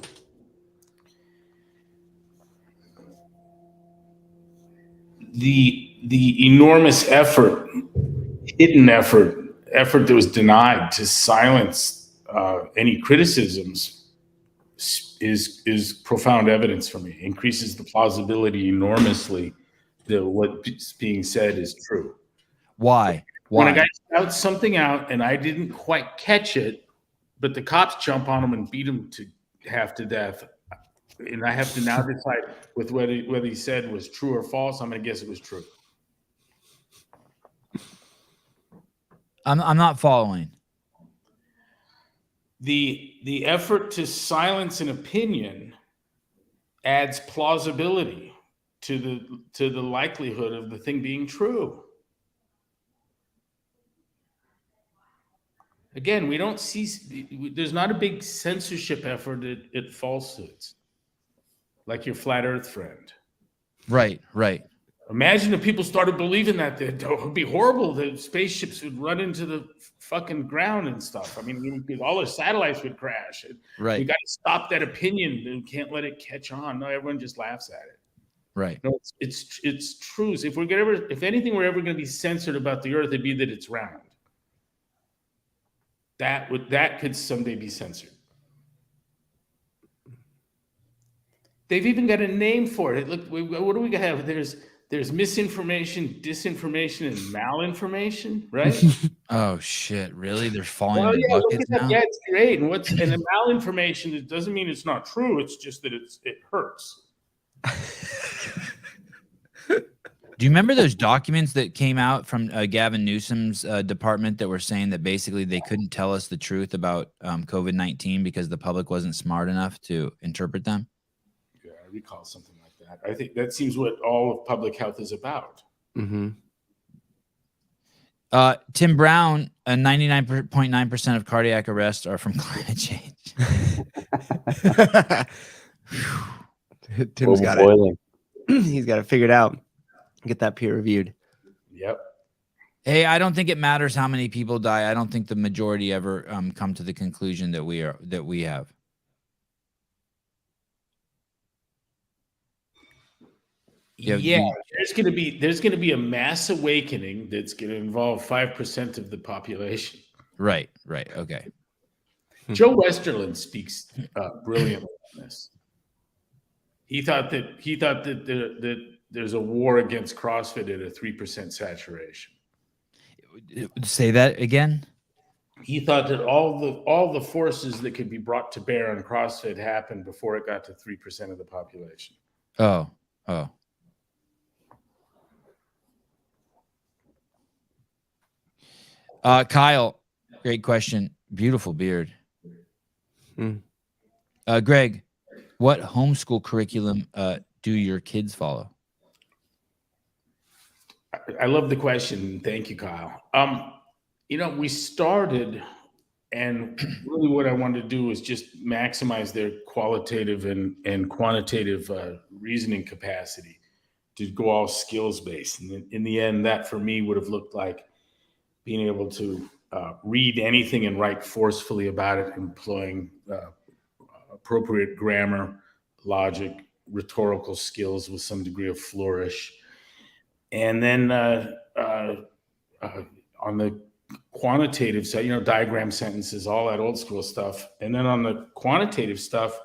The enormous effort, hidden effort that was denied to silence any criticisms is profound evidence for me. Increases the plausibility enormously that what's being said is true. Why? When a guy shouts something out and I didn't quite catch it, but the cops jump on him and beat him to half to death, and I have to now decide with whether he said was true or false. I'm going to guess it was true. I'm not following. The effort to silence an opinion adds plausibility to the likelihood of the thing being true. Again, we don't see, there's not a big censorship effort at falsehoods, like your flat earth friend. Right. Imagine if people started believing that it would be horrible. The spaceships would run into the fucking ground and stuff. I mean, all the satellites would crash. Right. We got to stop that opinion and can't let it catch on. No, everyone just laughs at it. Right. No, it's truth. If anything we're ever going to be censored about the Earth, it'd be that it's round. That could someday be censored. They've even got a name for it. Look, what do we have? There's misinformation, disinformation, and malinformation, right? Oh shit! Really? They're falling Well, into yeah, look buckets at that. now. Yeah, it's great. And the malinformation? It doesn't mean it's not true. It's just that it hurts. Do you remember those documents that came out from Gavin Newsom's department that were saying that basically they couldn't tell us the truth about COVID-19 because the public wasn't smart enough to interpret them? Yeah, I recall something like that. I think that seems what all of public health is about. Mm-hmm. Tim Brown, 99.9% of cardiac arrests are from climate change. Tim's got it. He's got it figured out. Get that peer reviewed. Yep. Hey, I don't think it matters how many people die. I don't think the majority ever come to the conclusion that we have. Yeah, there's going to be a mass awakening that's going to involve 5% of the population. Right. Okay. Joe Westerland speaks brilliantly on this. He thought that there's a war against CrossFit at a 3% saturation. Say that again. He thought that all the forces that could be brought to bear on CrossFit happened before it got to 3% of the population. Oh. Kyle, great question. Beautiful beard. Greg, what homeschool curriculum do your kids follow? I love the question. Thank you, Kyle. We started, and really what I wanted to do was just maximize their qualitative and quantitative reasoning capacity to go all skills-based. And in the end, that for me would have looked like being able to read anything and write forcefully about it, employing appropriate grammar, logic, rhetorical skills with some degree of flourish. And then on the quantitative side, diagram sentences, all that old school stuff. And then on the quantitative stuff,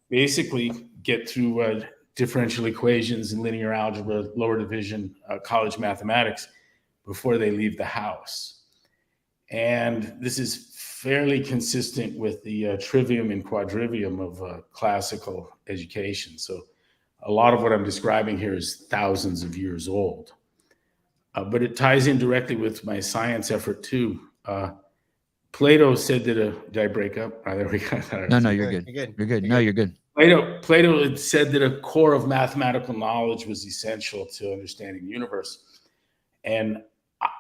basically get through differential equations and linear algebra, lower division, college mathematics before they leave the house. And this is fairly consistent with the trivium and quadrivium of classical education. So a lot of what I'm describing here is thousands of years old. But it ties in directly with my science effort too. Plato said that did I break up? There we go. No, you're good. You're good. No, you're good. Plato had said that a core of mathematical knowledge was essential to understanding the universe. And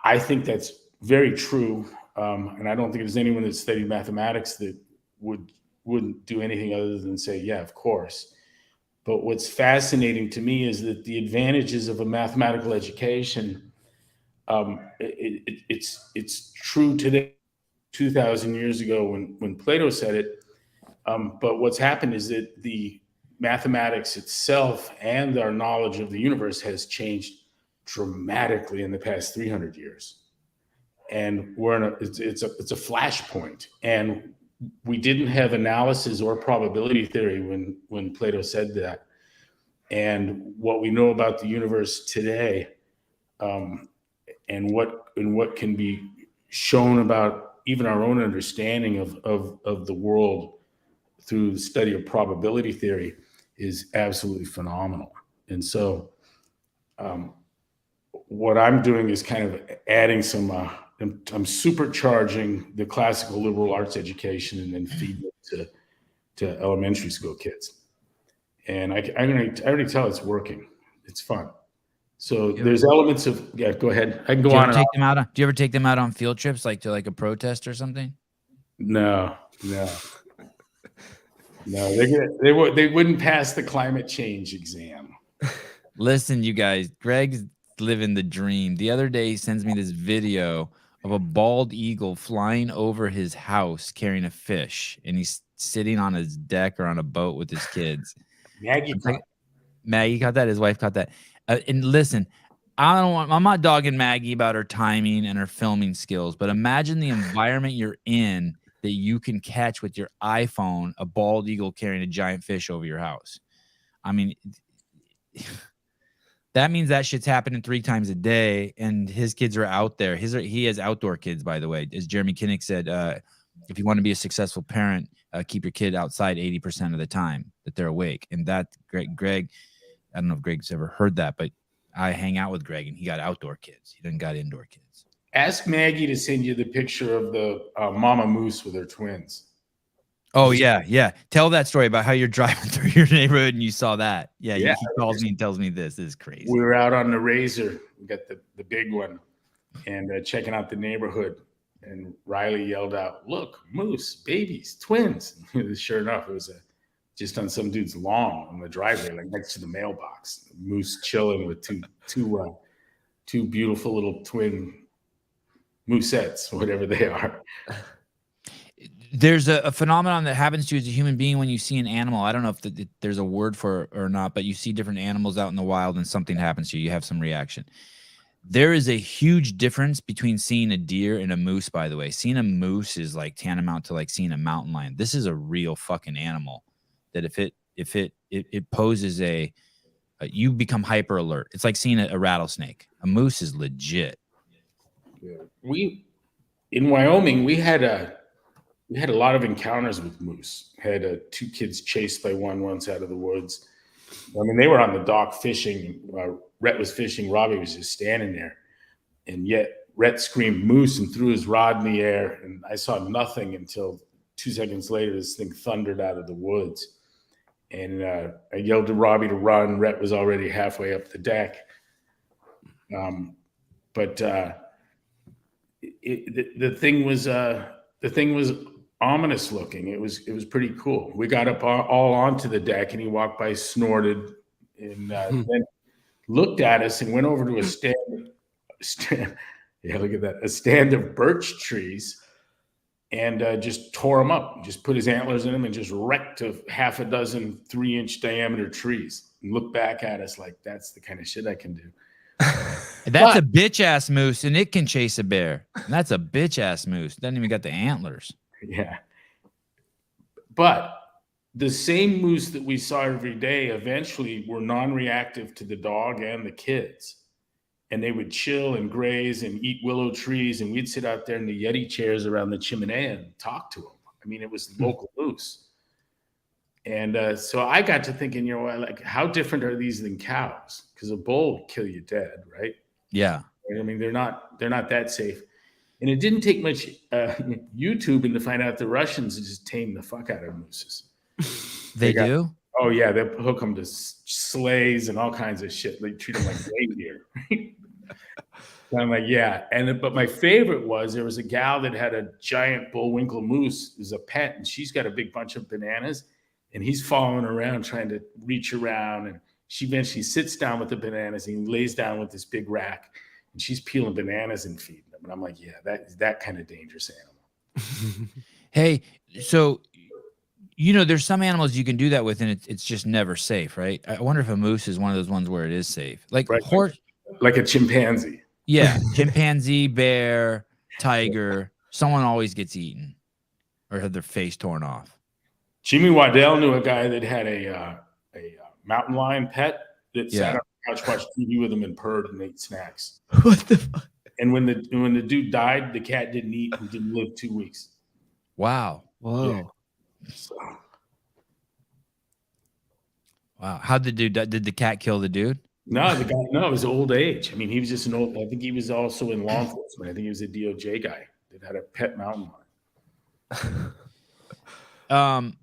I think that's very true. And I don't think there's anyone that studied mathematics that wouldn't do anything other than say, yeah, of course. But what's fascinating to me is that the advantages of a mathematical education, it's true today, 2,000 years ago when Plato said it. But what's happened is that the mathematics itself and our knowledge of the universe has changed dramatically in the past 300 years. And it's a flashpoint. And we didn't have analysis or probability theory when Plato said that. And what we know about the universe today, and what can be shown about even our own understanding of the world through the study of probability theory is absolutely phenomenal. And so what I'm doing is kind of adding some I'm supercharging the classical liberal arts education and then feed it to elementary school kids. And I already tell it's working. It's fun. So there's elements of, go ahead. I can go on. Do you ever take them out on field trips, like to a protest or something? No. They wouldn't pass the climate change exam. Listen, you guys, Greg's living the dream. The other day, he sends me this video of a bald eagle flying over his house carrying a fish, and he's sitting on his deck or on a boat with his kids. Maggie caught that. His wife caught that. And listen, I'm not dogging Maggie about her timing and her filming skills, but imagine the environment you're in that you can catch with your iPhone a bald eagle carrying a giant fish over your house. I mean, that means that shit's happening 3 times a day, and his kids are out there. He has outdoor kids, by the way. As Jeremy Kinnick said, if you want to be a successful parent, keep your kid outside 80% of the time that they're awake. And that, Greg, I don't know if Greg's ever heard that, but I hang out with Greg, and he got outdoor kids. He doesn't got indoor kids. Ask Maggie to send you the picture of the mama moose with her twins. Oh, yeah. Tell that story about how you're driving through your neighborhood and you saw that. Yeah. He calls me and tells me this is crazy. We were out on the Razor. We got the big one and checking out the neighborhood. And Riley yelled out, "Look, moose, babies, twins." Sure enough, it was just on some dude's lawn on the driveway, like next to the mailbox. Moose chilling with two beautiful little twin moosettes, whatever they are. There's a phenomenon that happens to you as a human being when you see an animal. I don't know if there's a word for it or not, but you see different animals out in the wild and something happens to you. You have some reaction. There is a huge difference between seeing a deer and a moose, by the way. Seeing a moose is like tantamount to like seeing a mountain lion. This is a real fucking animal that if it poses you become hyper alert. It's like seeing a rattlesnake. A moose is legit. Yeah. In Wyoming, we had a lot of encounters with moose. Had 2 kids chased by one once out of the woods. I mean, they were on the dock fishing. Rhett was fishing. Robbie was just standing there. And yet Rhett screamed moose and threw his rod in the air. And I saw nothing until 2 seconds later, this thing thundered out of the woods. And I yelled to Robbie to run. Rhett was already halfway up the deck. But the thing was ominous looking. It was pretty cool. We got up all onto the deck, and he walked by, snorted, and then looked at us and went over to a stand. Yeah, look at that. A stand of birch trees, and just tore them up. Just put his antlers in them and just wrecked half a dozen 3-inch diameter trees. And looked back at us like, that's the kind of shit I can do. That's a bitch ass moose, and it can chase a bear. And that's a bitch ass moose. Doesn't even got the antlers. Yeah. But the same moose that we saw every day eventually were non-reactive to the dog and the kids. And they would chill and graze and eat willow trees. And we'd sit out there in the Yeti chairs around the chimney and talk to them. I mean, it was local moose. And so I got to thinking, like, how different are these than cows? Because a bull would kill you dead, right? Yeah. I mean, they're not that safe. And it didn't take much YouTubing to find out the Russians just tame the fuck out of mooses. They do? Oh, yeah. They hook them to sleighs and all kinds of shit. They treat them like reindeer. So I'm like, yeah. But my favorite was there was a gal that had a giant bullwinkle moose as a pet, and she's got a big bunch of bananas, and he's following around trying to reach around. And she eventually sits down with the bananas, and he lays down with this big rack, and she's peeling bananas and feeding them. And I'm like, yeah, that kind of dangerous animal. Hey, so, there's some animals you can do that with, and it's just never safe, right? I wonder if a moose is one of those ones where it is safe. Like right, horse. Like a chimpanzee. Yeah, chimpanzee, bear, tiger. Someone always gets eaten or had their face torn off. Jimmy Waddell knew a guy that had a mountain lion pet that sat on the couch, watched TV with him, and purred and ate snacks. What the fuck? And when the dude died, the cat didn't eat and didn't live 2 weeks. Wow. Whoa. Yeah. So. Wow. How'd the dude? Did the cat kill the dude? No, it was old age. I mean, he was just I think he was also in law enforcement. I think he was a DOJ guy that had a pet mountain lion.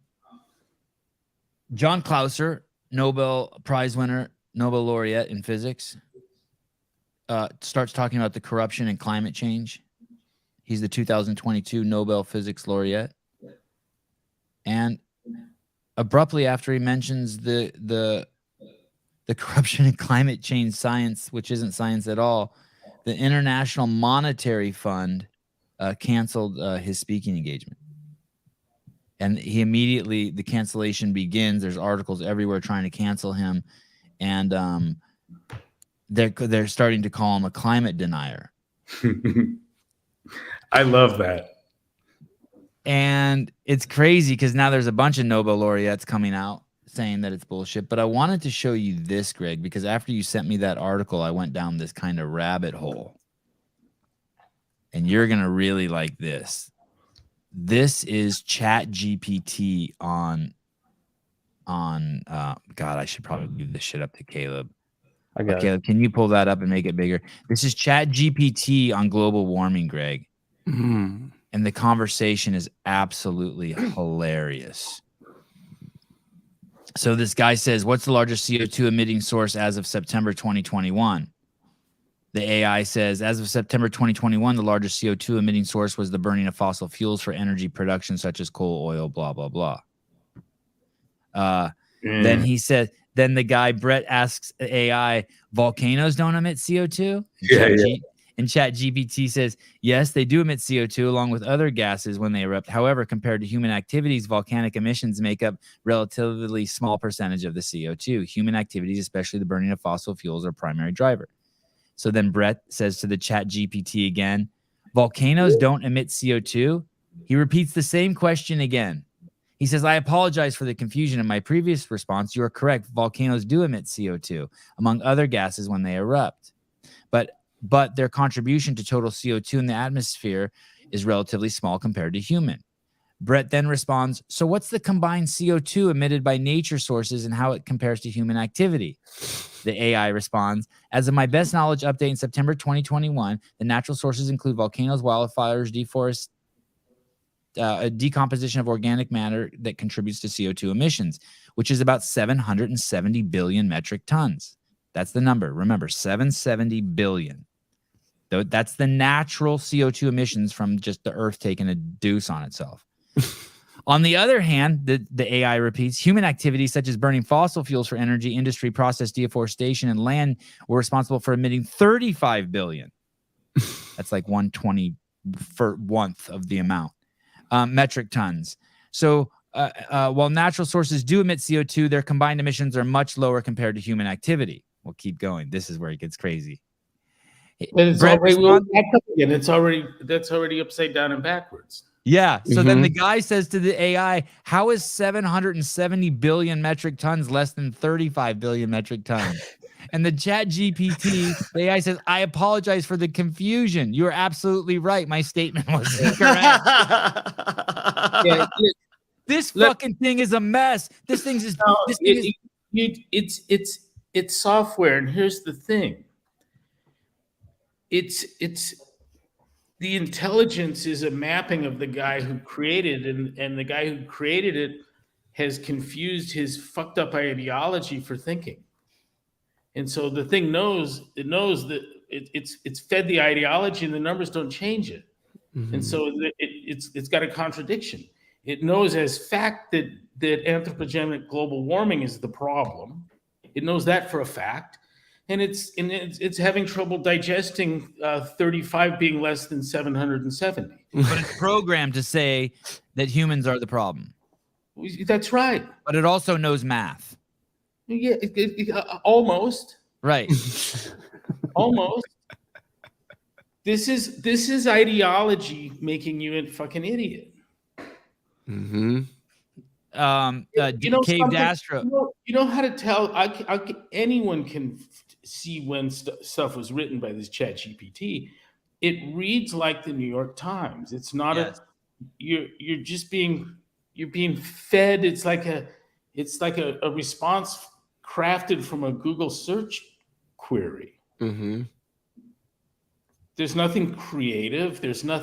John Clauser, Nobel Prize winner, Nobel laureate in physics, starts talking about the corruption and climate change. He's the 2022 Nobel Physics laureate. And abruptly after he mentions the the corruption in climate change science, which isn't science at all, the International Monetary Fund canceled his speaking engagement. And he immediately, the cancellation begins. There's articles everywhere trying to cancel him. And they're starting to call him a climate denier. I love that. And it's crazy because now there's a bunch of Nobel laureates coming out saying that it's bullshit. But I wanted to show you this, Greg, because after you sent me that article, I went down this kind of rabbit hole. And you're going to really like this. This is ChatGPT on God, I should probably give this shit up to Caleb. Caleb, can you pull that up and make it bigger? This is ChatGPT on global warming, Greg. Mm. And the conversation is absolutely hilarious. So this guy says, what's the largest CO2 emitting source as of September 2021? The AI says, as of September 2021, the largest CO2 emitting source was the burning of fossil fuels for energy production, such as coal, oil, blah, blah, blah. Then he said, then the guy, Brett, asks AI, volcanoes don't emit CO2? And ChatGPT says, yes, they do emit CO2 along with other gases when they erupt. However, compared to human activities, volcanic emissions make up relatively small percentage of the CO2. Human activities, especially the burning of fossil fuels, are primary driver. So then Brett says to the ChatGPT again, volcanoes don't emit CO2? He repeats the same question again. He says, I apologize for the confusion in my previous response. You are correct. Volcanoes do emit CO2, among other gases when they erupt. But their contribution to total CO2 in the atmosphere is relatively small compared to human. Brett then responds, so what's the combined CO2 emitted by nature sources and how it compares to human activity? The AI responds, as of my best knowledge update in September 2021, the natural sources include volcanoes, wildfires, decomposition of organic matter that contributes to CO2 emissions, which is about 770 billion metric tons. That's the number. Remember, 770 billion. That's the natural CO2 emissions from just the Earth taking a deuce on itself. On the other hand, the AI repeats, human activities such as burning fossil fuels for energy, industry, process, deforestation, and land were responsible for emitting 35 billion. That's like 1/24th of the amount. Metric tons. So while natural sources do emit CO2, their combined emissions are much lower compared to human activity. We'll keep going. This is where it gets crazy. And it's already that's already upside down and backwards. Yeah. So then the guy says to the AI, how is 770 billion metric tons less than 35 billion metric tons? And the ChatGPT, the AI says, I apologize for the confusion. You are absolutely right. My statement was incorrect. This fucking thing is a mess. This thing is it's software, and here's the thing. It's the intelligence is a mapping of the guy who created it, and the guy who created it has confused his fucked up ideology for thinking. And so the thing knows that it's fed the ideology, and the numbers don't change it. And so it's got a contradiction. It knows as fact that anthropogenic global warming is the problem. It knows that for a fact. And it's having trouble digesting 35 being less than 770. But it's programmed to say that humans are the problem. That's right. But it also knows math. Yeah, almost. Right. Almost. This is ideology making you a fucking idiot. Caved Astro. You know how to tell? Anyone can see when stuff was written by this ChatGPT. It reads like the New York Times. It's not you're being fed. It's like a response crafted from a Google search query. There's nothing creative. There's no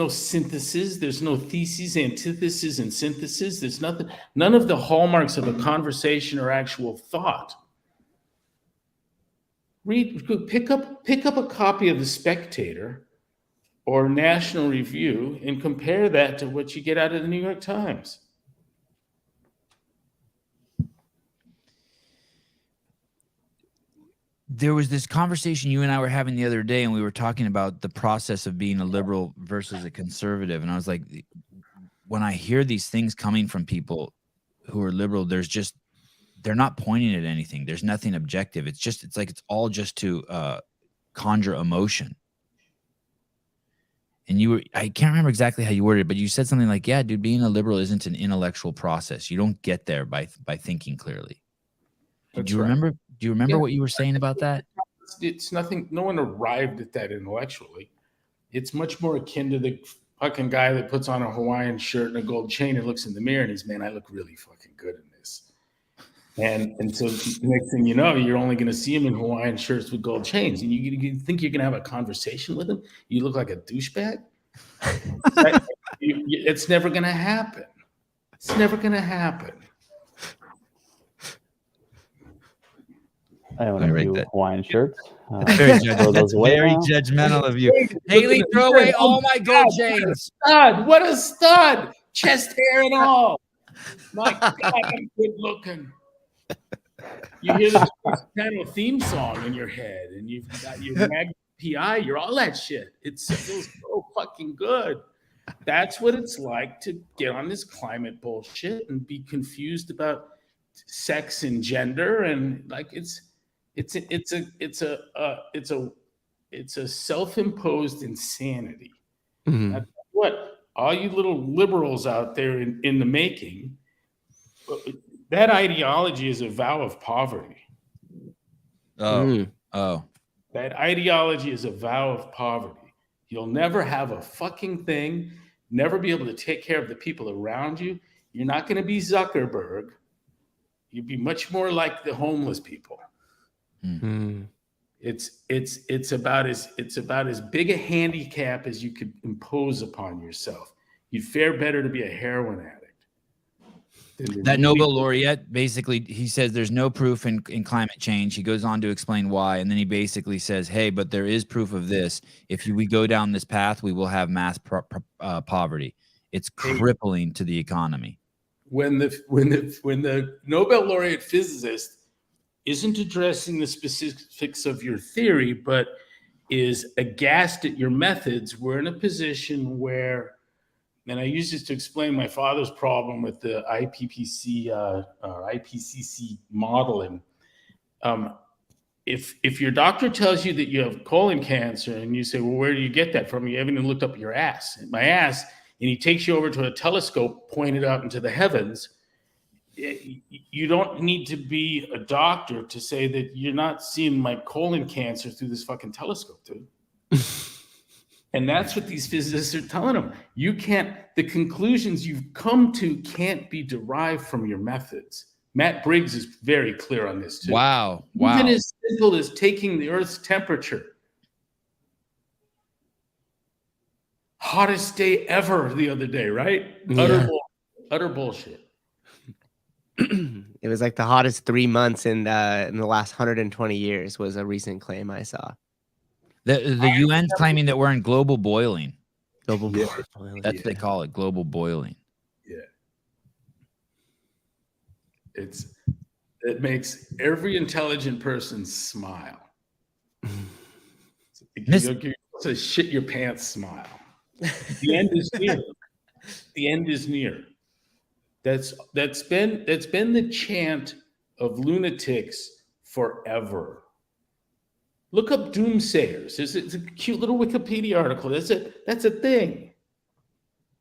synthesis. There's no thesis, antithesis, and synthesis. There's nothing. None of the hallmarks of a conversation or actual thought. Pick up a copy of The Spectator or National Review and compare that to what you get out of the New York Times. there was this conversation you and I were having the other day, and we were talking about the process of being a liberal versus a conservative. And I was like, when I hear these things coming from people who are liberal, they're not pointing at anything. There's nothing objective. It's like it's all just to conjure emotion. And I can't remember exactly how you worded it, but you said something like, yeah, dude, being a liberal isn't an intellectual process. You don't get there by thinking clearly. Do you remember what you were saying about that? It's nothing. No one arrived at that intellectually. It's much more akin to the fucking guy that puts on a Hawaiian shirt and a gold chain and looks in the mirror and he's, man, I look really fucking good in this. And so the next thing you know, you're only going to see him in Hawaiian shirts with gold chains. And you think you're going to have a conversation with him? You look like a douchebag? It's never going to happen. It's never going to happen. I own a few Hawaiian shirts. Very judgmental of you. Haley, throw away all my gold chains. Stud, what a stud. Chest hair and all. My God, I'm good looking. You hear the Prenatal theme song in your head, and you've got your mag PI, you're all that shit. It feels so fucking good. That's what it's like to get on this climate bullshit and be confused about sex and gender, and like it's a self-imposed insanity. Mm-hmm. That's what all you little liberals out there in the making. That ideology is a vow of poverty. Oh. That ideology is a vow of poverty. You'll never have a fucking thing, never be able to take care of the people around you. You're not going to be Zuckerberg. You'd be much more like the homeless people. Mm-hmm. It's about as big a handicap as you could impose upon yourself. You'd fare better to be a heroin addict. That Nobel laureate, basically, he says there's no proof in climate change. He goes on to explain why, and then he basically says, hey, but there is proof of this. If we go down this path, we will have mass poverty. It's crippling to the economy. When the Nobel laureate physicist isn't addressing the specifics of your theory, but is aghast at your methods, we're in a position where, and I use this to explain my father's problem with the IPCC modeling. If your doctor tells you that you have colon cancer and you say, well, where do you get that from? You haven't even looked up your ass, my ass, and he takes you over to a telescope pointed out into the heavens, you don't need to be a doctor to say that you're not seeing my colon cancer through this fucking telescope, dude. And that's what these physicists are telling them. The conclusions you've come to can't be derived from your methods. Matt Briggs is very clear on this too. Wow. Even as simple as taking the Earth's temperature. Hottest day ever the other day, right? Yeah. Utter bullshit. It was like the hottest 3 months in the last 120 years was a recent claim I saw. The UN's claiming that we're in global boiling. Global boiling. That's what they call it, global boiling. Yeah. It makes every intelligent person smile. It's a shit your pants smile. The end is near. The end is near. That's been the chant of lunatics forever. Look up doomsayers. It's a cute little Wikipedia article. That's a thing.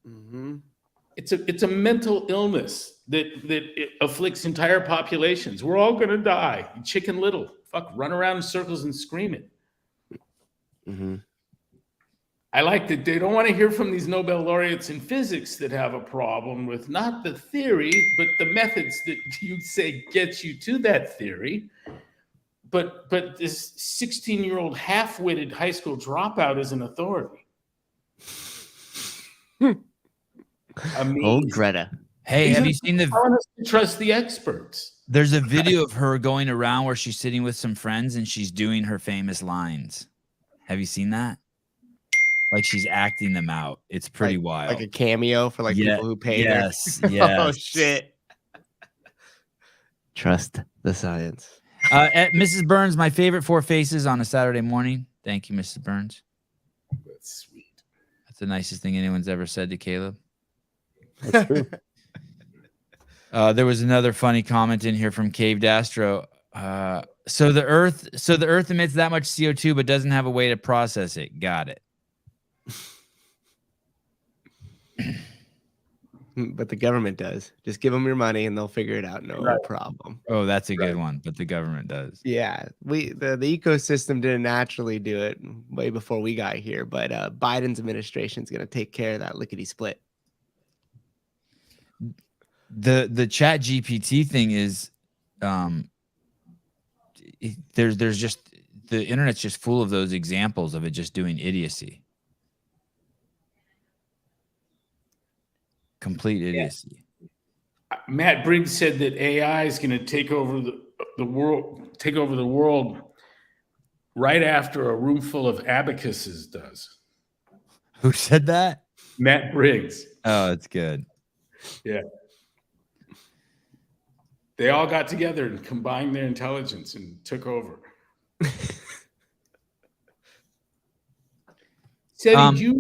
Mm-hmm. It's a mental illness that it afflicts entire populations. We're all gonna die. Chicken Little. Fuck, run around in circles and scream it. Mm-hmm. I like that they don't want to hear from these Nobel laureates in physics that have a problem with not the theory, but the methods that you say gets you to that theory. But this 16-year-old half-witted high school dropout is an authority. Old Greta. Hey, have you seen the? Telling us to trust the experts. There's a video of her going around where she's sitting with some friends and she's doing her famous lines. Have you seen that? Like she's acting them out. It's pretty wild. Like a cameo for people who pay. Yes. Oh shit! Trust the science. Mrs. Burns, my favorite 4 faces on a Saturday morning. Thank you, Mrs. Burns. That's sweet. That's the nicest thing anyone's ever said to Caleb. That's true. There was another funny comment in here from Caved Astro. So the Earth emits that much CO2 but doesn't have a way to process it. Got it. But the government does. Just give them your money and they'll figure it out. No problem. Oh, that's a good one. But the government does. Yeah, the ecosystem didn't naturally do it way before we got here, but Biden's administration is going to take care of that lickety split. The Chat GPT thing is, there's just the internet's just full of those examples of it just doing idiocy. Complete idiocy. Matt Briggs said that AI is going to take over the world right after a room full of abacuses does. Who said that? Matt Briggs. Oh, it's good. Yeah. They all got together and combined their intelligence and took over. Sevan, do you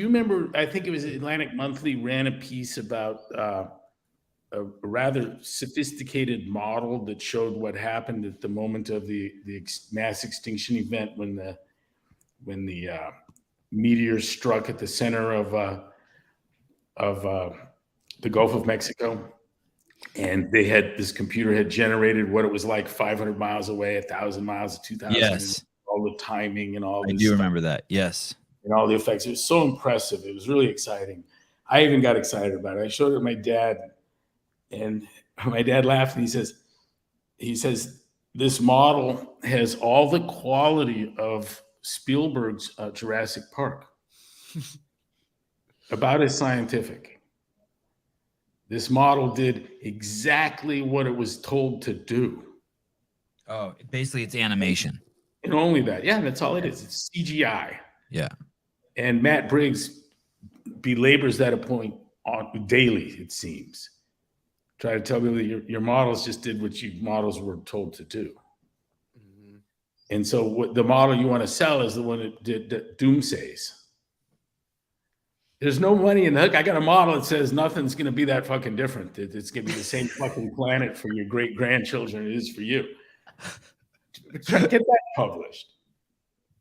remember? I think it was Atlantic Monthly ran a piece about a rather sophisticated model that showed what happened at the moment of the mass extinction event when the meteor struck at the center of the Gulf of Mexico, and this computer had generated what it was like 500 miles away, 1,000 miles, 2,000. Yes. All the timing and all. I do remember that. Yes. And all the effects. It was so impressive. It was really exciting. I even got excited about it. I showed it to my dad, and my dad laughed, and he says, this model has all the quality of Spielberg's Jurassic Park. About as scientific. This model did exactly what it was told to do. Oh, basically it's animation. And only that. Yeah, that's all it is. It's CGI. Yeah. And Matt Briggs belabors that a point on daily, it seems. Try to tell me that your models just did what you models were told to do. Mm-hmm. And so what the model you want to sell is the one that did doomsays. There's no money in the hook. I got a model that says nothing's going to be that fucking different. It's going to be the same fucking planet for your great-grandchildren it is for you. Try to get that published.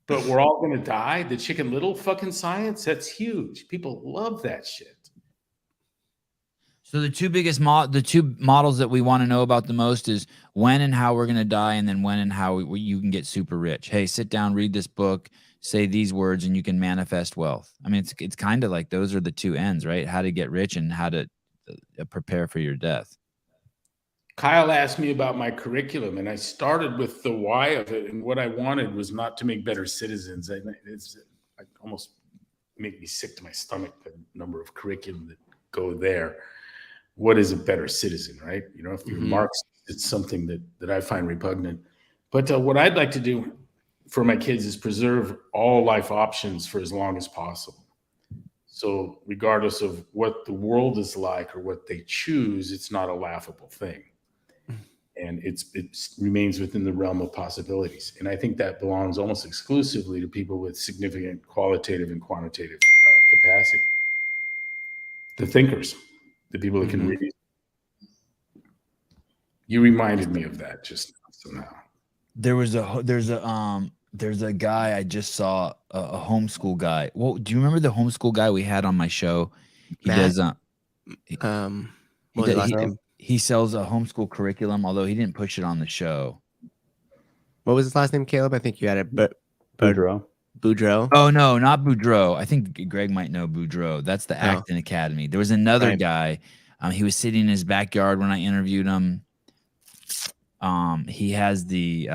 But we're all going to die? The Chicken Little fucking science? That's huge. People love that shit. So the two biggest the two models that we want to know about the most is when and how we're going to die, and then when and how you can get super rich. Hey, sit down, read this book, say these words, and you can manifest wealth. I mean, it's kind of like those are the two ends, right? How to get rich and how to prepare for your death. Kyle asked me about my curriculum, and I started with the why of it. And what I wanted was not to make better citizens. It almost make me sick to my stomach, the number of curriculum that go there. What is a better citizen, right? You know, if you're Marxist, it's something that I find repugnant. But what I'd like to do for my kids is preserve all life options for as long as possible. So regardless of what the world is like or what they choose, it's not a laughable thing. And it remains within the realm of possibilities. And I think that belongs almost exclusively to people with significant qualitative and quantitative capacity. The thinkers, the people that can read. You reminded me of that just somehow. There's a guy I just saw, a homeschool guy. Well, do you remember the homeschool guy we had on my show? He Matt? does he sells a homeschool curriculum, although he didn't push it on the show. What was his last name, Caleb? I think you had it. Boudreaux. Boudreaux. Oh no, not Boudreaux. I think Greg might know Boudreaux. That's the Acton Academy. There was another guy. He was sitting in his backyard when I interviewed him. He has the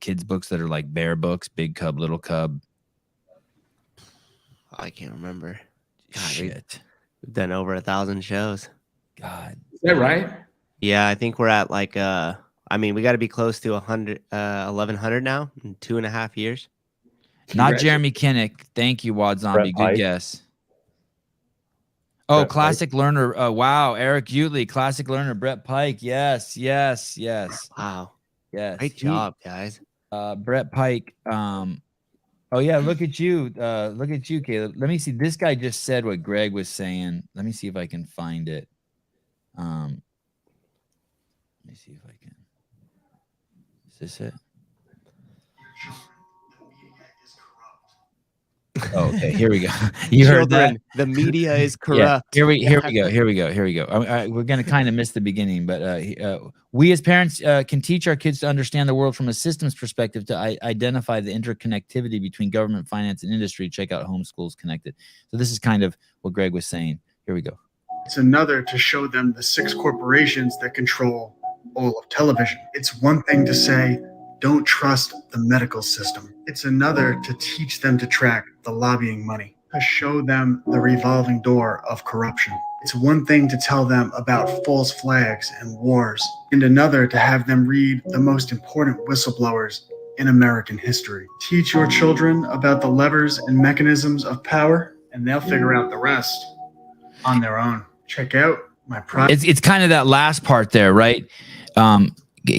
kids books that are like bear books, Big Cub, Little Cub. I can't remember. God, Shit. We've done over 1,000 shows. God. Is that right? Yeah, I think we're at like we got to be close to 1,100 now in 2.5 years. Not Jeremy Kinnick. Thank you, Wad Zombie. Good guess. Oh, Brett classic learner. Wow, Eric Utley, classic learner. Brett Pike. Yes. Wow. Yes. Great job, guys. Brett Pike. Oh yeah, look at you. Look at you, Caleb. Let me see. This guy just said what Greg was saying. Let me see if I can find it. Let me see if I can. Is this it? Oh, okay. Here we go. You heard that? Children, the media is Yeah. corrupt. Here we go. We're going to kind of miss the beginning, but we as parents can teach our kids to understand the world from a systems perspective to identify the interconnectivity between government, finance, and industry. Check out Homeschools Connected. So this is kind of what Greg was saying. Here we go. It's another to show them the 6 corporations that control all of television. It's one thing to say, don't trust the medical system. It's another to teach them to track the lobbying money, to show them the revolving door of corruption. It's one thing to tell them about false flags and wars, and another to have them read the most important whistleblowers in American history. Teach your children about the levers and mechanisms of power, and they'll figure out the rest on their own. Check out my project. It's kind of that last part there, right?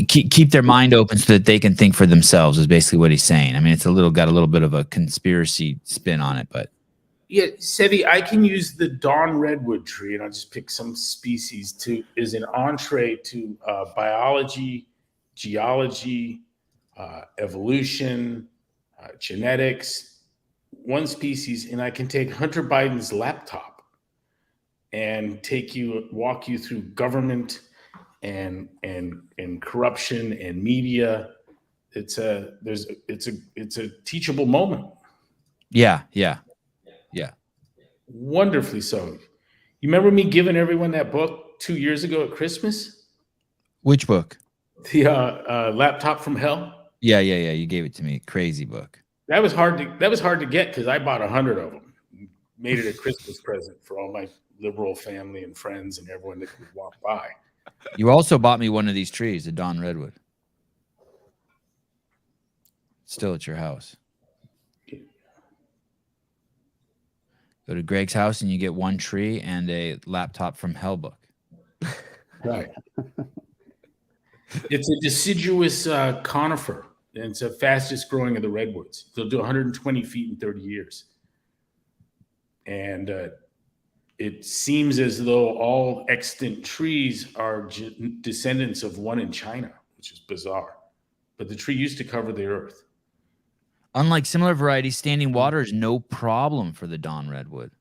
Keep their mind open so that they can think for themselves is basically what he's saying. I mean, it's got a little bit of a conspiracy spin on it, but Yeah, Sevi, I can use the Dawn redwood tree, and I'll just pick some species as an entree to biology, geology, evolution, genetics, one species, and I can take Hunter Biden's laptop and walk you through government and corruption and media. It's a teachable moment. yeah. Wonderfully so. You remember me giving everyone that book 2 years ago at Christmas? Which book? The Laptop from Hell? Yeah. You gave it to me. Crazy book. That was hard to get because I bought 100 of them. Made it a Christmas present for all my liberal family and friends and everyone that could walk by. You also bought me one of these trees, a Dawn redwood. Still at your house. Go to Greg's house and you get one tree and a Laptop from Hell book. Right. It's a deciduous conifer, and it's the fastest growing of the redwoods. They'll do 120 feet in 30 years. And it seems as though all extant trees are descendants of one in China, which is bizarre. But the tree used to cover the earth. Unlike similar varieties, standing water is no problem for the Dawn redwood.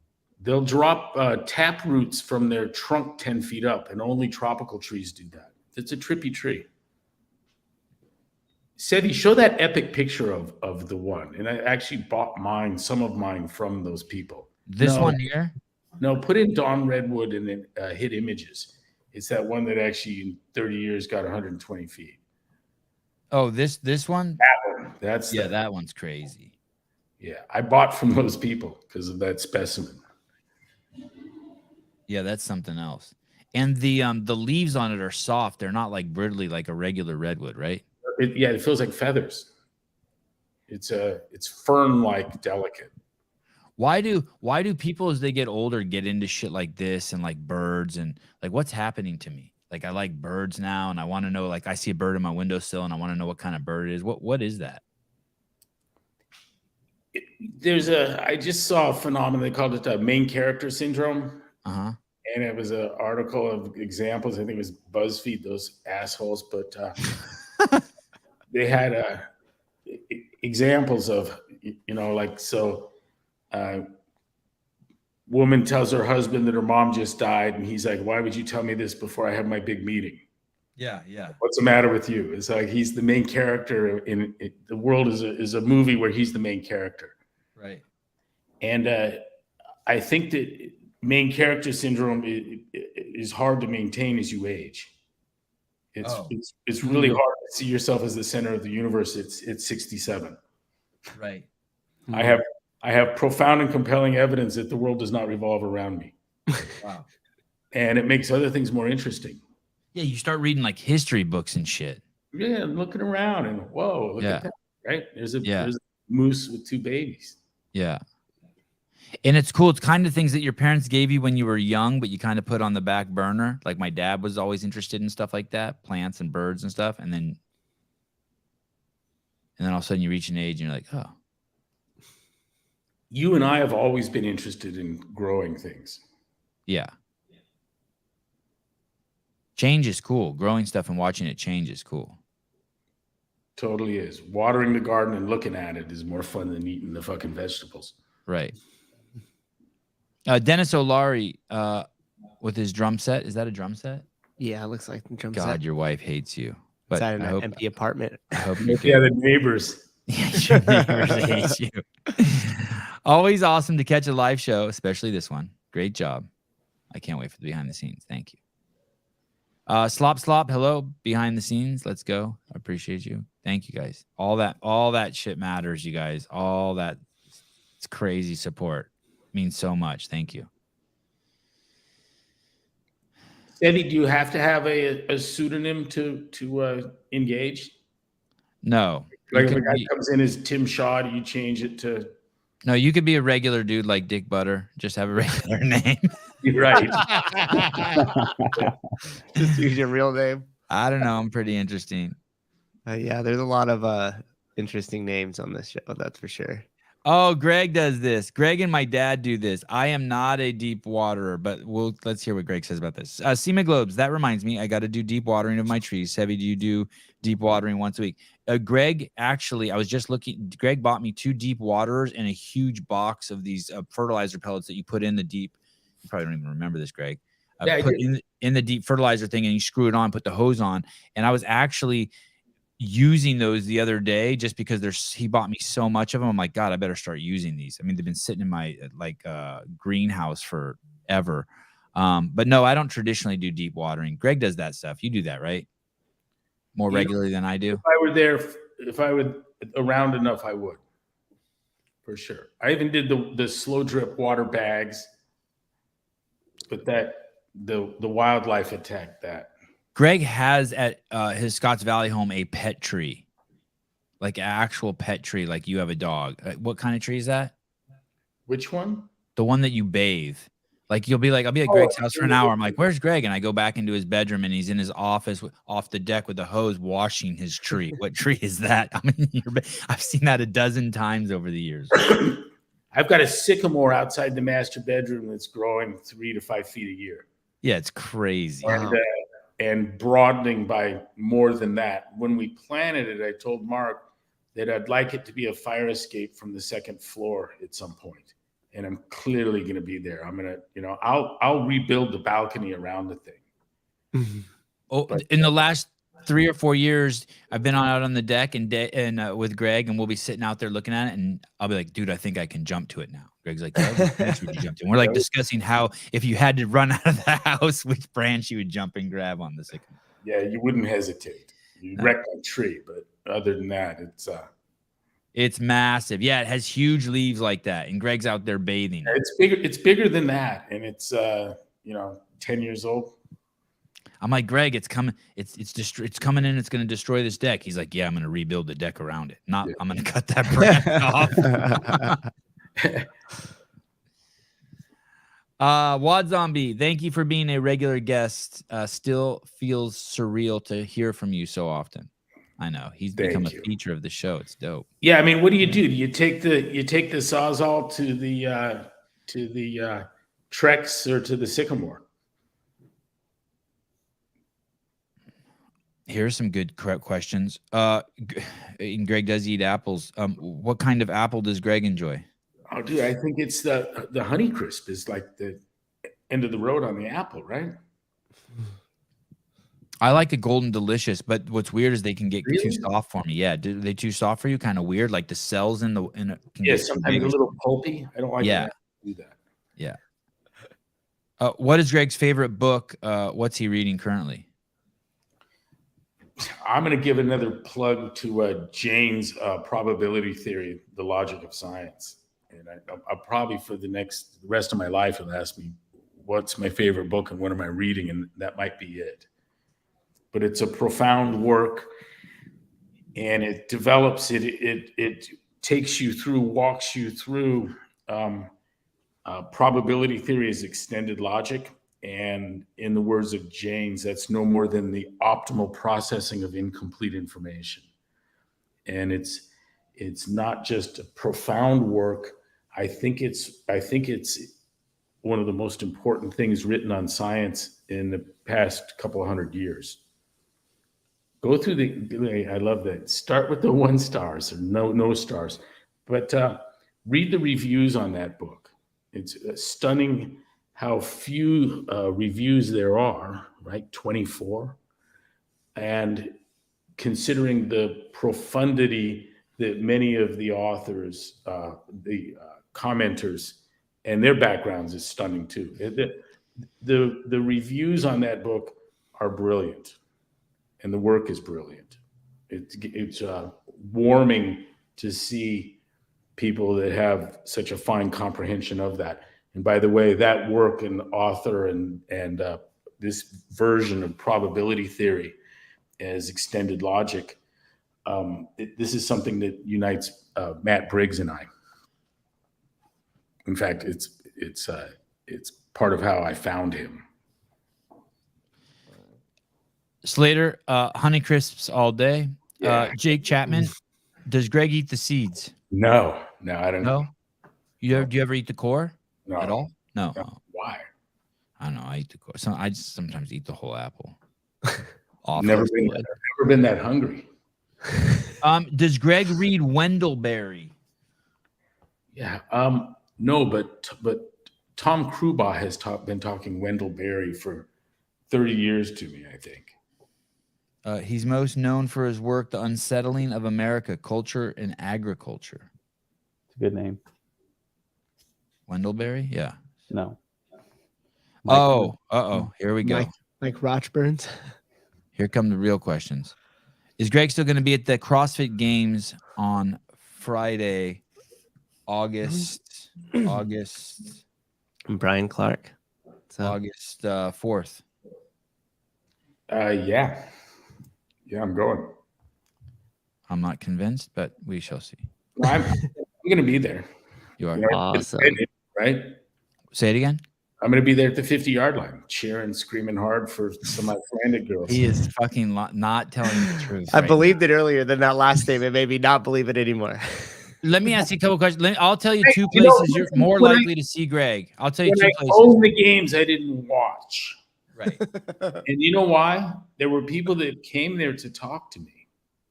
They'll drop tap roots from their trunk 10 feet up, and only tropical trees do that. It's a trippy tree. Sevi, show that epic picture of the one. And I actually bought some of mine from those people. This one here? No, put in Dawn redwood and then hit images. It's that one that actually in 30 years got 120 feet. Oh, this one? That one. That one's crazy. Yeah, I bought from those people because of that specimen. Yeah, that's something else. And the leaves on it are soft. They're not like brittly like a regular redwood, right? It feels like feathers. It's fern-like, delicate. Why do people as they get older get into shit like this and like birds and like what's happening to me? Like I like birds now and I want to know, like I see a bird in my windowsill and I want to know what kind of bird it is. What is that? I just saw a phenomenon, they called it main character syndrome. Uh-huh. And it was an article of examples. I think it was BuzzFeed, those assholes, but they had examples of, woman tells her husband that her mom just died, and he's like, "Why would you tell me this before I have my big meeting?" Yeah. What's the matter with you? It's like he's the main character in the world is a movie where he's the main character, right? And I think that main character syndrome is hard to maintain as you age. It's really hard to see yourself as the center of the universe. It's 67. Right. I have profound and compelling evidence that the world does not revolve around me. Wow. And it makes other things more interesting. Yeah, you start reading like history books and shit. Yeah, I'm looking around and whoa, look at that. Right? There's a moose with 2 babies. Yeah. And it's cool. It's kind of things that your parents gave you when you were young, but you kind of put on the back burner. Like my dad was always interested in stuff like that, plants and birds and stuff. And then all of a sudden you reach an age and you're like, oh. You and I have always been interested in growing things. Yeah. Change is cool. Growing stuff and watching it change is cool. Totally is. Watering the garden and looking at it is more fun than eating the fucking vegetables. Right. Dennis O'Leary with his drum set. Is that a drum set? Yeah, it looks like the drum God, set. your wife hates you. But Is that I an hope, empty apartment? I hope you Yeah, the neighbors. your neighbors hate you. Always awesome to catch a live show, especially this one. Great job. I can't wait for the behind the scenes. Thank you. Slop, hello, behind the scenes. Let's go. I appreciate you. Thank you guys. All that shit matters, you guys. All that, it's crazy support. Means so much. Thank you. Eddie, do you have to have a pseudonym to engage? No. Like if a guy comes in as Tim Shaw, do you change it to? No, you could be a regular dude like Dick Butter. Just have a regular name. You're right. Just use your real name. I don't know. I'm pretty interesting. Yeah, there's a lot of interesting names on this show. That's for sure. Oh, Greg does this. Greg and my dad do this. I am not a deep waterer, but let's hear what Greg says about this. SEMA Globes, that reminds me, I got to do deep watering of my trees. Heavy, do you do deep watering once a week? Greg, actually, I was just looking. Greg bought me 2 deep waterers and a huge box of these fertilizer pellets that you put in the deep. You probably don't even remember this, Greg. Put in the deep fertilizer thing, and you screw it on, put the hose on. And I was actually using those the other day just because he bought me so much of them. I'm like, God, I better start using these. I mean, they've been sitting in my greenhouse forever. But no, I don't traditionally do deep watering. Greg does that stuff. You do that, right? More regularly than I do. If I were around enough, I would, for sure. I even did the slow drip water bags, but the wildlife attacked that. Greg has at his Scotts Valley home a pet tree, like an actual pet tree, like you have a dog. What kind of tree is that? Which one? The one that you bathe. Like I'll be at Greg's house for an hour. I'm like, where's Greg? And I go back into his bedroom and he's in his office off the deck with the hose washing his tree. What tree is that? I mean, I've seen that a dozen times over the years. I've got a sycamore outside the master bedroom that's growing 3 to 5 feet a year. Yeah, it's crazy. And broadening by more than that. When we planted it, I told Mark that I'd like it to be a fire escape from the second floor at some point. And I'm clearly going to be there. I'm going to, I'll rebuild the balcony around the thing. In the last 3 or 4 years, I've been out on the deck and with Greg, and we'll be sitting out there looking at it, and I'll be like, dude, I think I can jump to it now. Greg's like, yeah, which branch would you jump to? And we're like discussing how if you had to run out of the house, which branch you would jump and grab on the sycamore. Yeah, you wouldn't hesitate. You'd wreck that tree, but other than that, it's massive. Yeah, it has huge leaves like that, and Greg's out there bathing. It's bigger. It's bigger than that, and it's 10 years old. I'm like, Greg, it's coming. It's coming in. It's going to destroy this deck. He's like, yeah, I'm going to rebuild the deck around it. I'm going to cut that branch off. Wad Zombie, thank you for being a regular guest. Still feels surreal to hear from you so often. I know he's become a feature of the show. It's dope. Yeah, I mean, what do? Do you take the Sawzall to the Trex or to the Sycamore? Here's some good questions. And Greg does eat apples. What kind of apple does Greg enjoy? Oh, dude, I think it's the Honeycrisp is like the end of the road on the apple, right? I like a Golden Delicious, but what's weird is they can get too soft for me. Yeah, do they too soft for you? Kind of weird, like the cells in can get sometimes a little pulpy. I don't like to do that. Yeah. What is Greg's favorite book? What's he reading currently? I'm going to give another plug to Jaynes' Probability Theory, The Logic of Science. And I'll probably for the rest of my life, he'll ask me, what's my favorite book and what am I reading? And that might be it. But it's a profound work, and it develops, it takes you through, walks you through Probability theory is extended logic. And in the words of Jaynes, that's no more than the optimal processing of incomplete information. And it's not just a profound work. I think it's one of the most important things written on science in the past couple of 100 years. Go through I love that. Start with the 1 stars or no stars, but read the reviews on that book. It's stunning how few reviews there are, right? 24. And considering the profundity that many of the authors, the commenters, and their backgrounds is stunning too. The reviews on that book are brilliant, and the work is brilliant. It's warming to see people that have such a fine comprehension of that. And by the way, that work and author and this version of probability theory as extended logic, this is something that unites Matt Briggs and I. In fact, it's part of how I found him. Slater, Honey Crisps all day. Yeah. Jake Chapman, does Greg eat the seeds? No, I don't know. No? Do you ever eat the core No. at all? No. No. Why? I don't know. I eat the core. I just sometimes eat the whole apple. Never been that hungry. Does Greg read Wendellberry? Yeah. No, but Tom Kruba has been talking Wendellberry for 30 years to me, I think. He's most known for his work, The Unsettling of America, Culture and Agriculture. It's a good name. Wendellberry? Yeah. No. Here we go. Like Rochburns. Here come the real questions. Is Greg still going to be at the CrossFit Games on Friday, August Brian Clark. August 4th? Yeah. Yeah, I'm going. I'm not convinced, but we shall see. I'm going to be there. You are. Awesome. Right? Say it again. I'm going to be there at the 50-yard line, cheering, screaming hard for some of my stranded girls. He is fucking not telling the truth. I believed it earlier than that last statement. Maybe not believe it anymore. Let me ask you a couple questions. I'll tell you two places you're more likely to see Greg. I'll tell you two places. Own the games I didn't watch. Right. And you know why? There were people that came there to talk to me.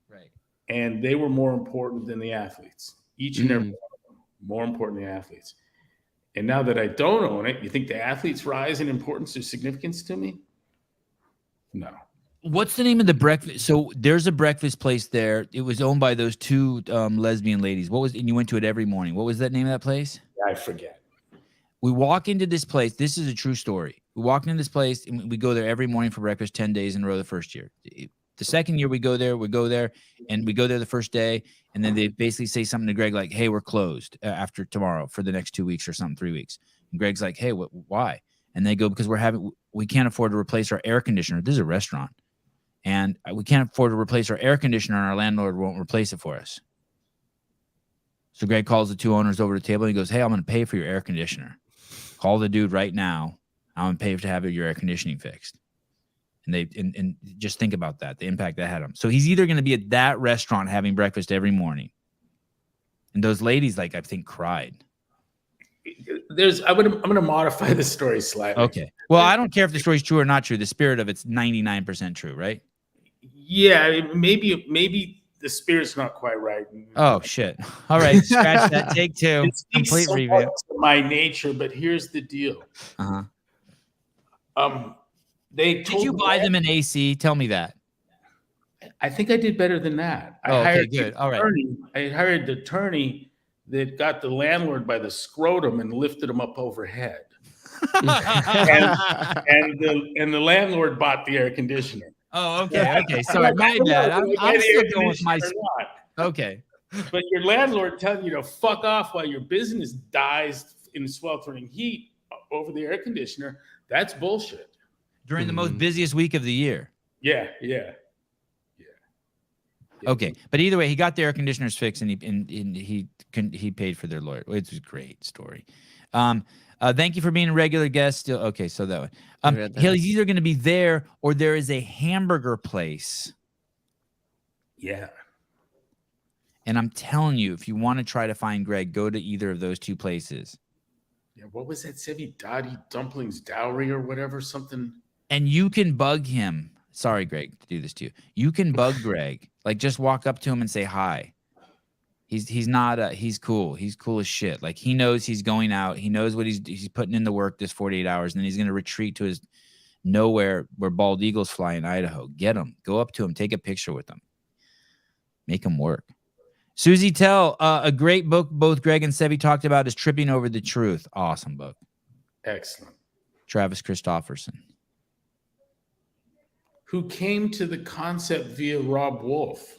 Right. And they were more important than the athletes. Each and every one of them, more important than the athletes. And now that I don't own it, you think the athletes rise in importance or significance to me? No. What's the name of the breakfast? So there's a breakfast place there. It was owned by those two lesbian ladies. And you went to it every morning. What was that name of that place? I forget. We walk into this place. This is a true story. We walk into this place and we go there every morning for breakfast 10 days in a row the first year. The second year we go there and we go there the first day. And then they basically say something to Greg like, hey, we're closed after tomorrow for the next 2 weeks or something, 3 weeks. And Greg's like, hey, why? And they go, because we can't afford to replace our air conditioner. This is a restaurant. And we can't afford to replace our air conditioner and our landlord won't replace it for us. So Greg calls the two owners over to the table and he goes, hey, I'm going to pay for your air conditioner. Call the dude right now. I'm going to pay to have your air conditioning fixed. And just think about that, the impact that had on him. So he's either going to be at that restaurant having breakfast every morning. And those ladies, I think, cried. I'm going to modify the story slightly. Okay. Well, I don't care if the story's true or not true. The spirit of it's 99% true, right? Yeah, maybe the spirit's not quite right. Oh, shit. All right. Scratch that. Take two. It's Complete review. To my nature, but here's the deal. Uh-huh. Did you buy them an AC? Tell me that. I think I did better than that. Okay, good. All right. I hired the attorney that got the landlord by the scrotum and lifted him up overhead. and the landlord bought the air conditioner. Oh, okay. Okay. Sorry, my bad. I'm still going with my. Okay. But your landlord telling you to fuck off while your business dies in sweltering heat over the air conditioner, that's bullshit. During the most busiest week of the year. Yeah. Okay, but either way, he got the air conditioners fixed, and he paid for their lawyer. It's a great story. Thank you for being a regular guest. Still okay. So that I one. read that. He's either going to be there or there is a hamburger place. Yeah. And I'm telling you, if you want to try to find Greg, go to either of those two places. Yeah. What was that? Sevi Dottie Dumplings Dowry or whatever, something. And you can bug him. Sorry, Greg, to do this to you. You can bug Greg. Like, just walk up to him and say hi. He's not he's cool. He's cool as shit. Like, he knows he's going out. He knows what he's putting in the work this 48 hours, and then he's going to retreat to his nowhere where bald eagles fly in Idaho. Get him. Go up to him. Take a picture with him. Make him work. Susie Tell, a great book both Greg and Sevi talked about is Tripping Over the Truth. Awesome book. Excellent. Travis Christofferson. Who came to the concept via Rob Wolf,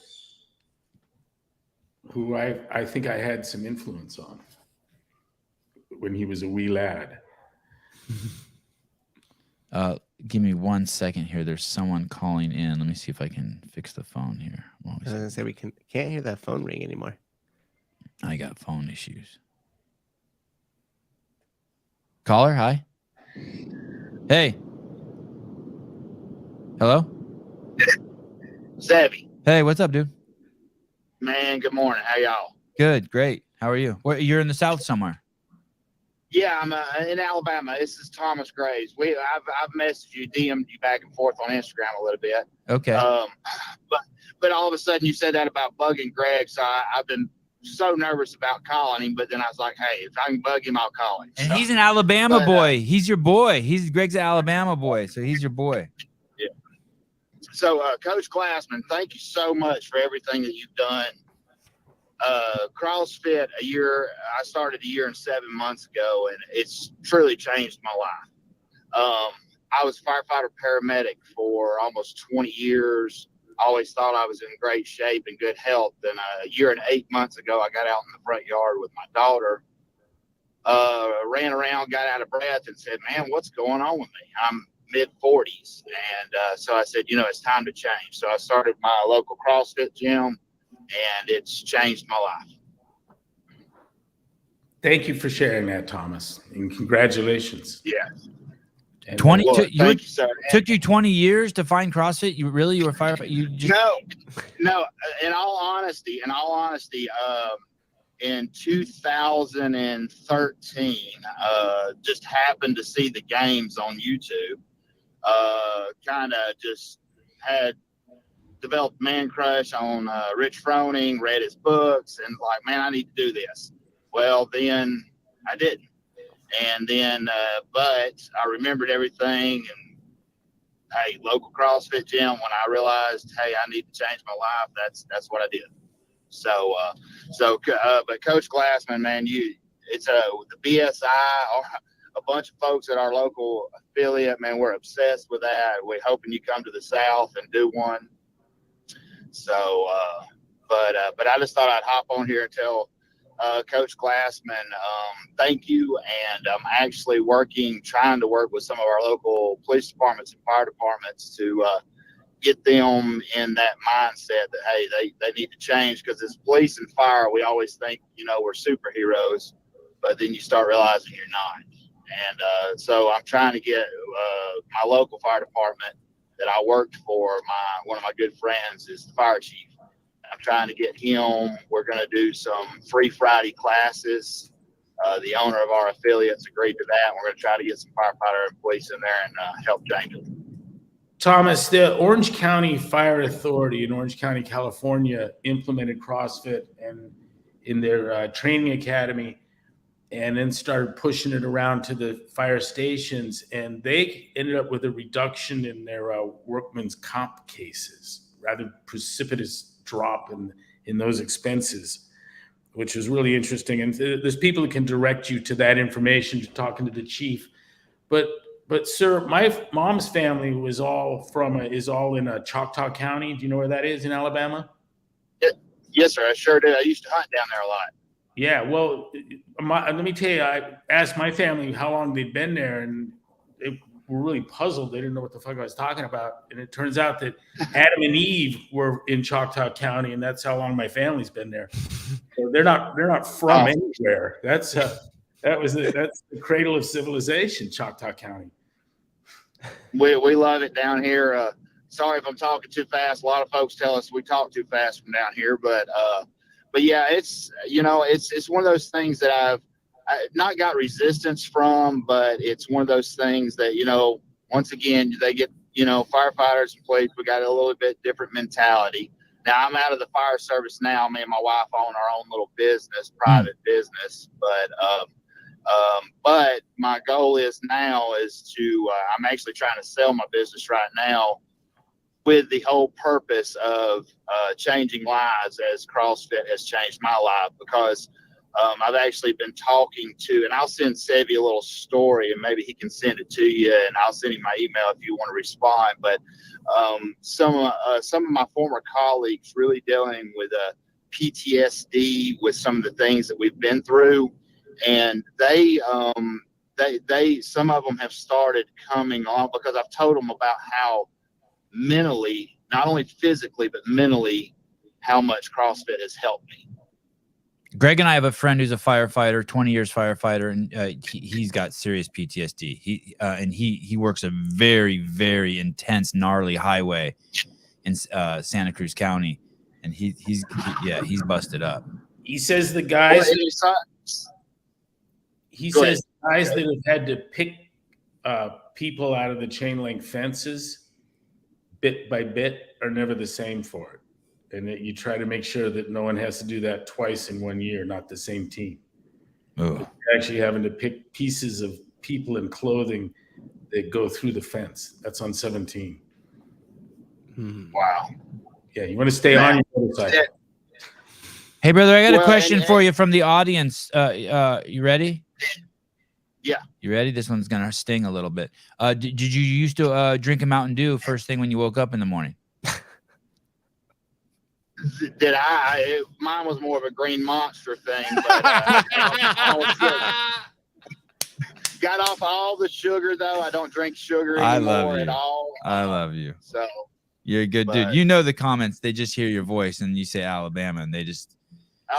who I think I had some influence on when he was a wee lad. Give me 1 second here. There's someone calling in. Let me see if I can fix the phone here. I was gonna say we can't hear that phone ring anymore. I got phone issues. Caller, hi. Hey. Hello? Sevi, Hey, what's up, dude? man, good morning. How y'all? Good, great. How are you? You're in the South somewhere. Yeah, I'm in Alabama. This is Thomas Graves. I've messaged you, DM'd you back and forth on Instagram a little bit. Okay. But all of a sudden you said that about bugging Greg, so I've been so nervous about calling him. But then I was like, hey, if I can bug him, I'll call him. And So, he's an Alabama boy. He's your boy. Greg's an Alabama boy, so he's your boy. yeah. So, Coach Glassman, thank you so much for everything that you've done. CrossFit I started a year and 7 months ago, and it's truly changed my life. I was firefighter paramedic for almost 20 years. Always thought I was in great shape and good health. And a year and 8 months ago, I got out in the front yard with my daughter, ran around, got out of breath, and said, man, what's going on with me? I'm mid-40s. And so I said, it's time to change. So I started my local CrossFit gym, and it's changed my life. Thank you for sharing that, Thomas, and congratulations. Yeah. And, 20 Well, took thank you, sir. took you 20 years to find CrossFit? You were a firefighter? You just No. In all honesty, in 2013, just happened to see the games on YouTube. Kind of just had developed man crush on Rich Froning, read his books, and like, man, I need to do this. Well, then I didn't. And then, but I remembered everything, and hey, local CrossFit gym. When I realized, hey, I need to change my life, that's what I did. So, but Coach Glassman, man, it's the BSI, or a bunch of folks at our local affiliate, man, we're obsessed with that. We're hoping you come to the South and do one. So, but I just thought I'd hop on here and tell Coach Glassman, thank you. And I'm actually trying to work with some of our local police departments and fire departments to get them in that mindset that, hey, they need to change, because as police and fire, we always think, we're superheroes, but then you start realizing you're not. And so I'm trying to get my local fire department that I worked for, one of my good friends is the fire chief. I'm trying to get him. We're going to do some free Friday classes. The owner of our affiliates agreed to that. We're going to try to get some firefighter and police in there and help change it. Thomas, the Orange County Fire Authority in Orange County, California, implemented CrossFit and in their training academy, and then started pushing it around to the fire stations. And they ended up with a reduction in their workman's comp cases, rather precipitous drop in those expenses, which was really interesting. And there's people that can direct you to that information, to talking to the chief. But sir, my mom's family is all in Choctaw County. Do you know where that is in Alabama? Yes, sir. I sure do. I used to hunt down there a lot. Yeah. Well, let me tell you, I asked my family how long they'd been there, and they were really puzzled. They didn't know what the fuck I was talking about. And it turns out that Adam and Eve were in Choctaw County, and that's how long my family's been there. So they're not from anywhere. That's That's the cradle of civilization, Choctaw County. We love it down here. Sorry if I'm talking too fast. A lot of folks tell us we talk too fast from down here, but yeah, it's one of those things that I've not got resistance from, but it's one of those things that, once again, they get, firefighters and police, we got a little bit different mentality. Now I'm out of the fire service now. Me and my wife own our own little business, private business, but my goal is now is to, I'm actually trying to sell my business right now with the whole purpose of changing lives, as CrossFit has changed my life, because I've actually been talking to, and I'll send Sevi a little story and maybe he can send it to you, and I'll send him my email if you want to respond. But some of my former colleagues really dealing with PTSD with some of the things that we've been through, and they some of them have started coming on because I've told them about how mentally, not only physically but mentally, how much CrossFit has helped me. Greg and I have a friend who's a firefighter, 20 years firefighter, and he's got serious PTSD. He works a very, very intense, gnarly highway in Santa Cruz County, and he's busted up. He says the guys. He Go says ahead. guys that have had to pick people out of the chain link fences bit by bit are never the same for it. And that you try to make sure that no one has to do that twice in 1 year, not the same team. You're actually having to pick pieces of people in clothing that go through the fence. That's on 17. Wow. Yeah, you want to stay on your motorcycle. Hey, brother, I got a question for you from the audience. You ready? Yeah. You ready? This one's going to sting a little bit. Did you used to drink a Mountain Dew first thing when you woke up in the morning? Did I? Mine was more of a Green Monster thing, but got off all the sugar, though. I don't drink sugar anymore at all. I love you. So you're a good dude. You know the comments. They just hear your voice and you say Alabama, and they just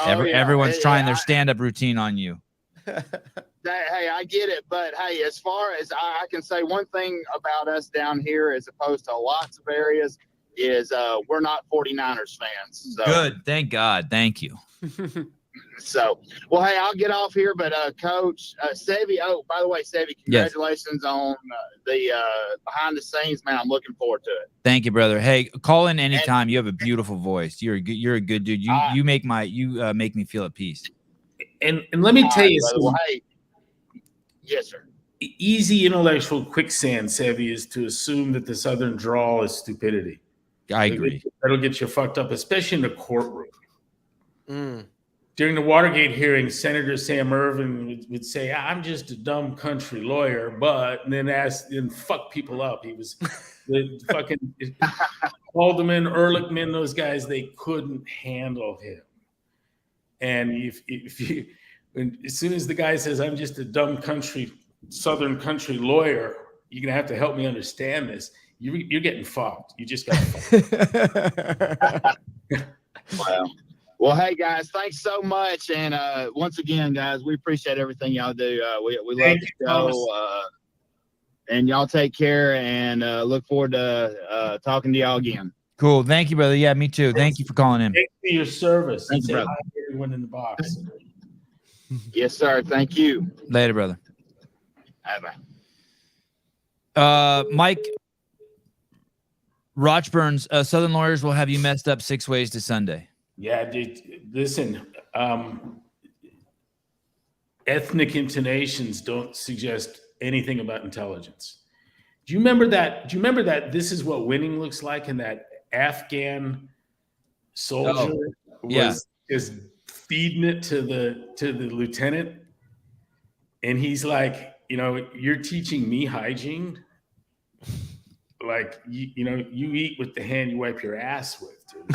everyone's trying their stand-up routine on you. Hey, I get it, but hey, as far as I can say, one thing about us down here, as opposed to lots of areas, is we're not 49ers fans. So. Good. Thank God. Thank you. So, well, hey, I'll get off here, but Coach Sevi, by the way, Sevi, congratulations on the behind the scenes, man. I'm looking forward to it. Thank you, brother. Hey, call in anytime. You have a beautiful voice. You're a good dude. You make me feel at peace. And let me tell you something. Well, hey, yes, sir. Easy intellectual quicksand, Sevi, is to assume that the Southern drawl is stupidity. I agree. That'll get you fucked up, especially in the courtroom. During the Watergate hearing, Senator Sam Ervin would say, "I'm just a dumb country lawyer," and then fuck people up. He was the fucking Haldeman, Ehrlichman, those guys. They couldn't handle him. And as soon as the guy says, "I'm just a dumb Southern country lawyer," you're gonna have to help me understand this. You're getting fucked. You just got fucked. Wow. Well, hey, guys, thanks so much. And once again, guys, we appreciate everything y'all do. We love the show. And y'all take care, and look forward to talking to y'all again. Cool. Thank you, brother. Yeah, me too. Thank you for calling in. Thanks for your service. Thank you, brother. Everyone in the box. Yes, sir. Thank you. Later, brother. Bye-bye. Mike Rochburns, Southern lawyers will have you messed up 6 ways to Sunday. Yeah, dude. Listen, ethnic intonations don't suggest anything about intelligence. Do you remember that this is what winning looks like, and that Afghan soldier was just feeding it to the lieutenant, and he's like, you're teaching me hygiene. Like, you eat with the hand you wipe your ass with, dude.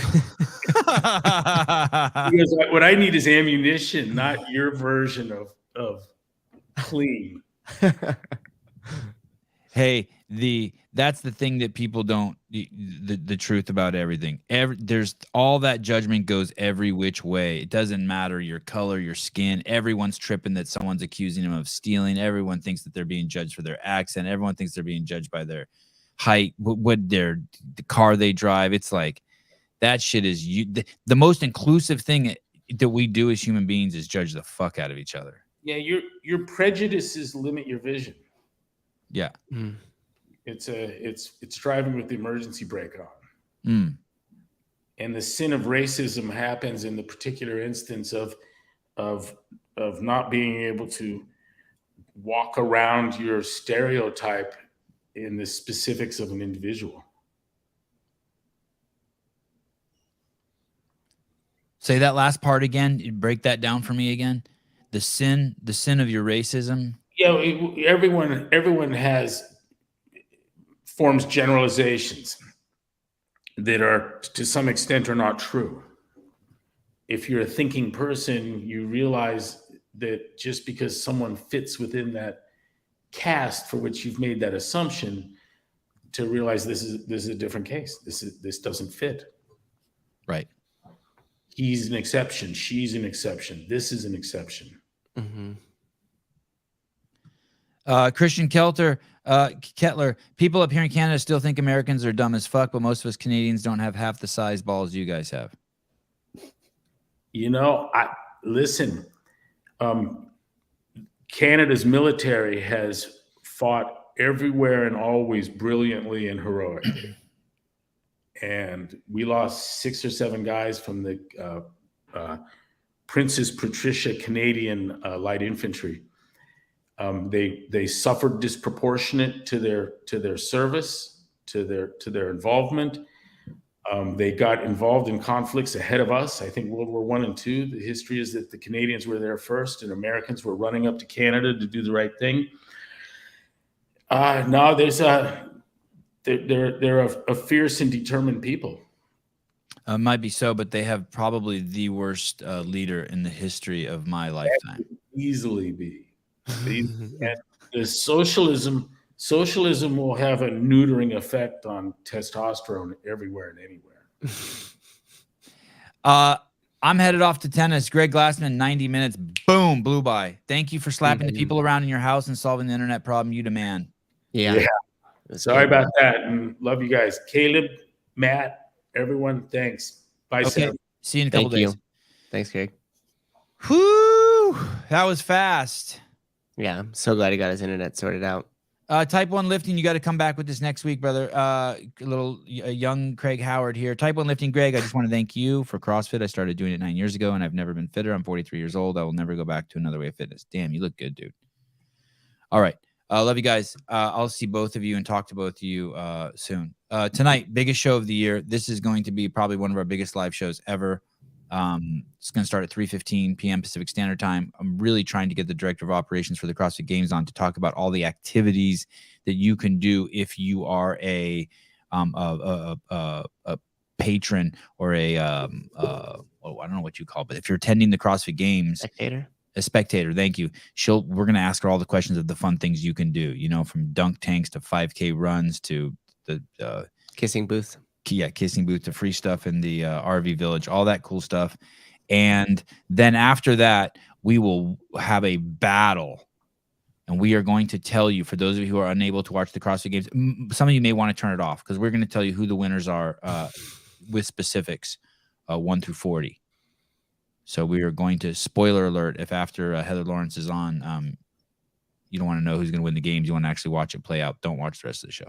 Because what I need is ammunition, not your version of clean. Hey, the that's the thing that people don't, the truth about everything. There's all that judgment goes every which way. It doesn't matter your color, your skin. Everyone's tripping that someone's accusing them of stealing. Everyone thinks that they're being judged for their accent. Everyone thinks they're being judged by their height, the car they drive. It's like, that shit is the most inclusive thing that we do as human beings is judge the fuck out of each other. Yeah, your prejudices limit your vision. Yeah. It's driving with the emergency brake on. And the sin of racism happens in the particular instance of not being able to walk around your stereotype in the specifics of an individual. Say that last part again. Break that down for me again. The sin of your racism. Yeah, everyone forms generalizations that are to some extent are not true. If you're a thinking person, you realize that just because someone fits within that cast for which you've made that assumption, to realize this is a different case. This doesn't fit. Right. He's an exception. She's an exception. This is an exception. Christian Kettler, people up here in Canada still think Americans are dumb as fuck, but most of us Canadians don't have half the size balls you guys have. Listen, Canada's military has fought everywhere and always brilliantly and heroically. And we lost 6 or 7 guys from the Princess Patricia Canadian Light Infantry. They suffered disproportionate to their service, to their involvement. They got involved in conflicts ahead of us. I think World War I and II, the history is that the Canadians were there first and Americans were running up to Canada to do the right thing. Now they're a fierce and determined people. Might be so, but they have probably the worst leader in the history of my lifetime. That could easily be. And the socialism will have a neutering effect on testosterone everywhere and anywhere. I'm headed off to tennis. Greg Glassman, 90 minutes. Boom, blew by. Thank you for slapping the people around in your house and solving the internet problem. You the man. Yeah. Sorry about that, and love you guys. Caleb, Matt, everyone, thanks. Bye, Okay. Sam. See you in a couple days. Thanks, Greg. Whoo! That was fast. Yeah, I'm so glad he got his internet sorted out. Type 1 lifting, you got to come back with this next week, brother. Young Craig Howard here. Type 1 lifting, Greg, I just want to thank you for CrossFit. I started doing it 9 years ago, and I've never been fitter. I'm 43 years old. I will never go back to another way of fitness. Damn, you look good, dude. All right. Love you guys. I'll see both of you and talk to both of you soon. Tonight, biggest show of the year. This is going to be probably one of our biggest live shows ever. It's going to start at 3:15 p.m. Pacific Standard Time. I'm really trying to get the director of operations for the CrossFit Games on to talk about all the activities that you can do if you are a patron or I don't know what you call it, but if you're attending the CrossFit Games, a spectator. Thank you. We're going to ask her all the questions of the fun things you can do, from dunk tanks to 5K runs to the kissing booth. Yeah, kissing booth to free stuff in the RV village, all that cool stuff. And then after that, we will have a battle. And we are going to tell you, for those of you who are unable to watch the CrossFit Games, some of you may want to turn it off because we're going to tell you who the winners are with specifics, 1 through 40. So we are going to, spoiler alert, if after Heather Lawrence is on, you don't want to know who's going to win the games. You want to actually watch it play out. Don't watch the rest of the show.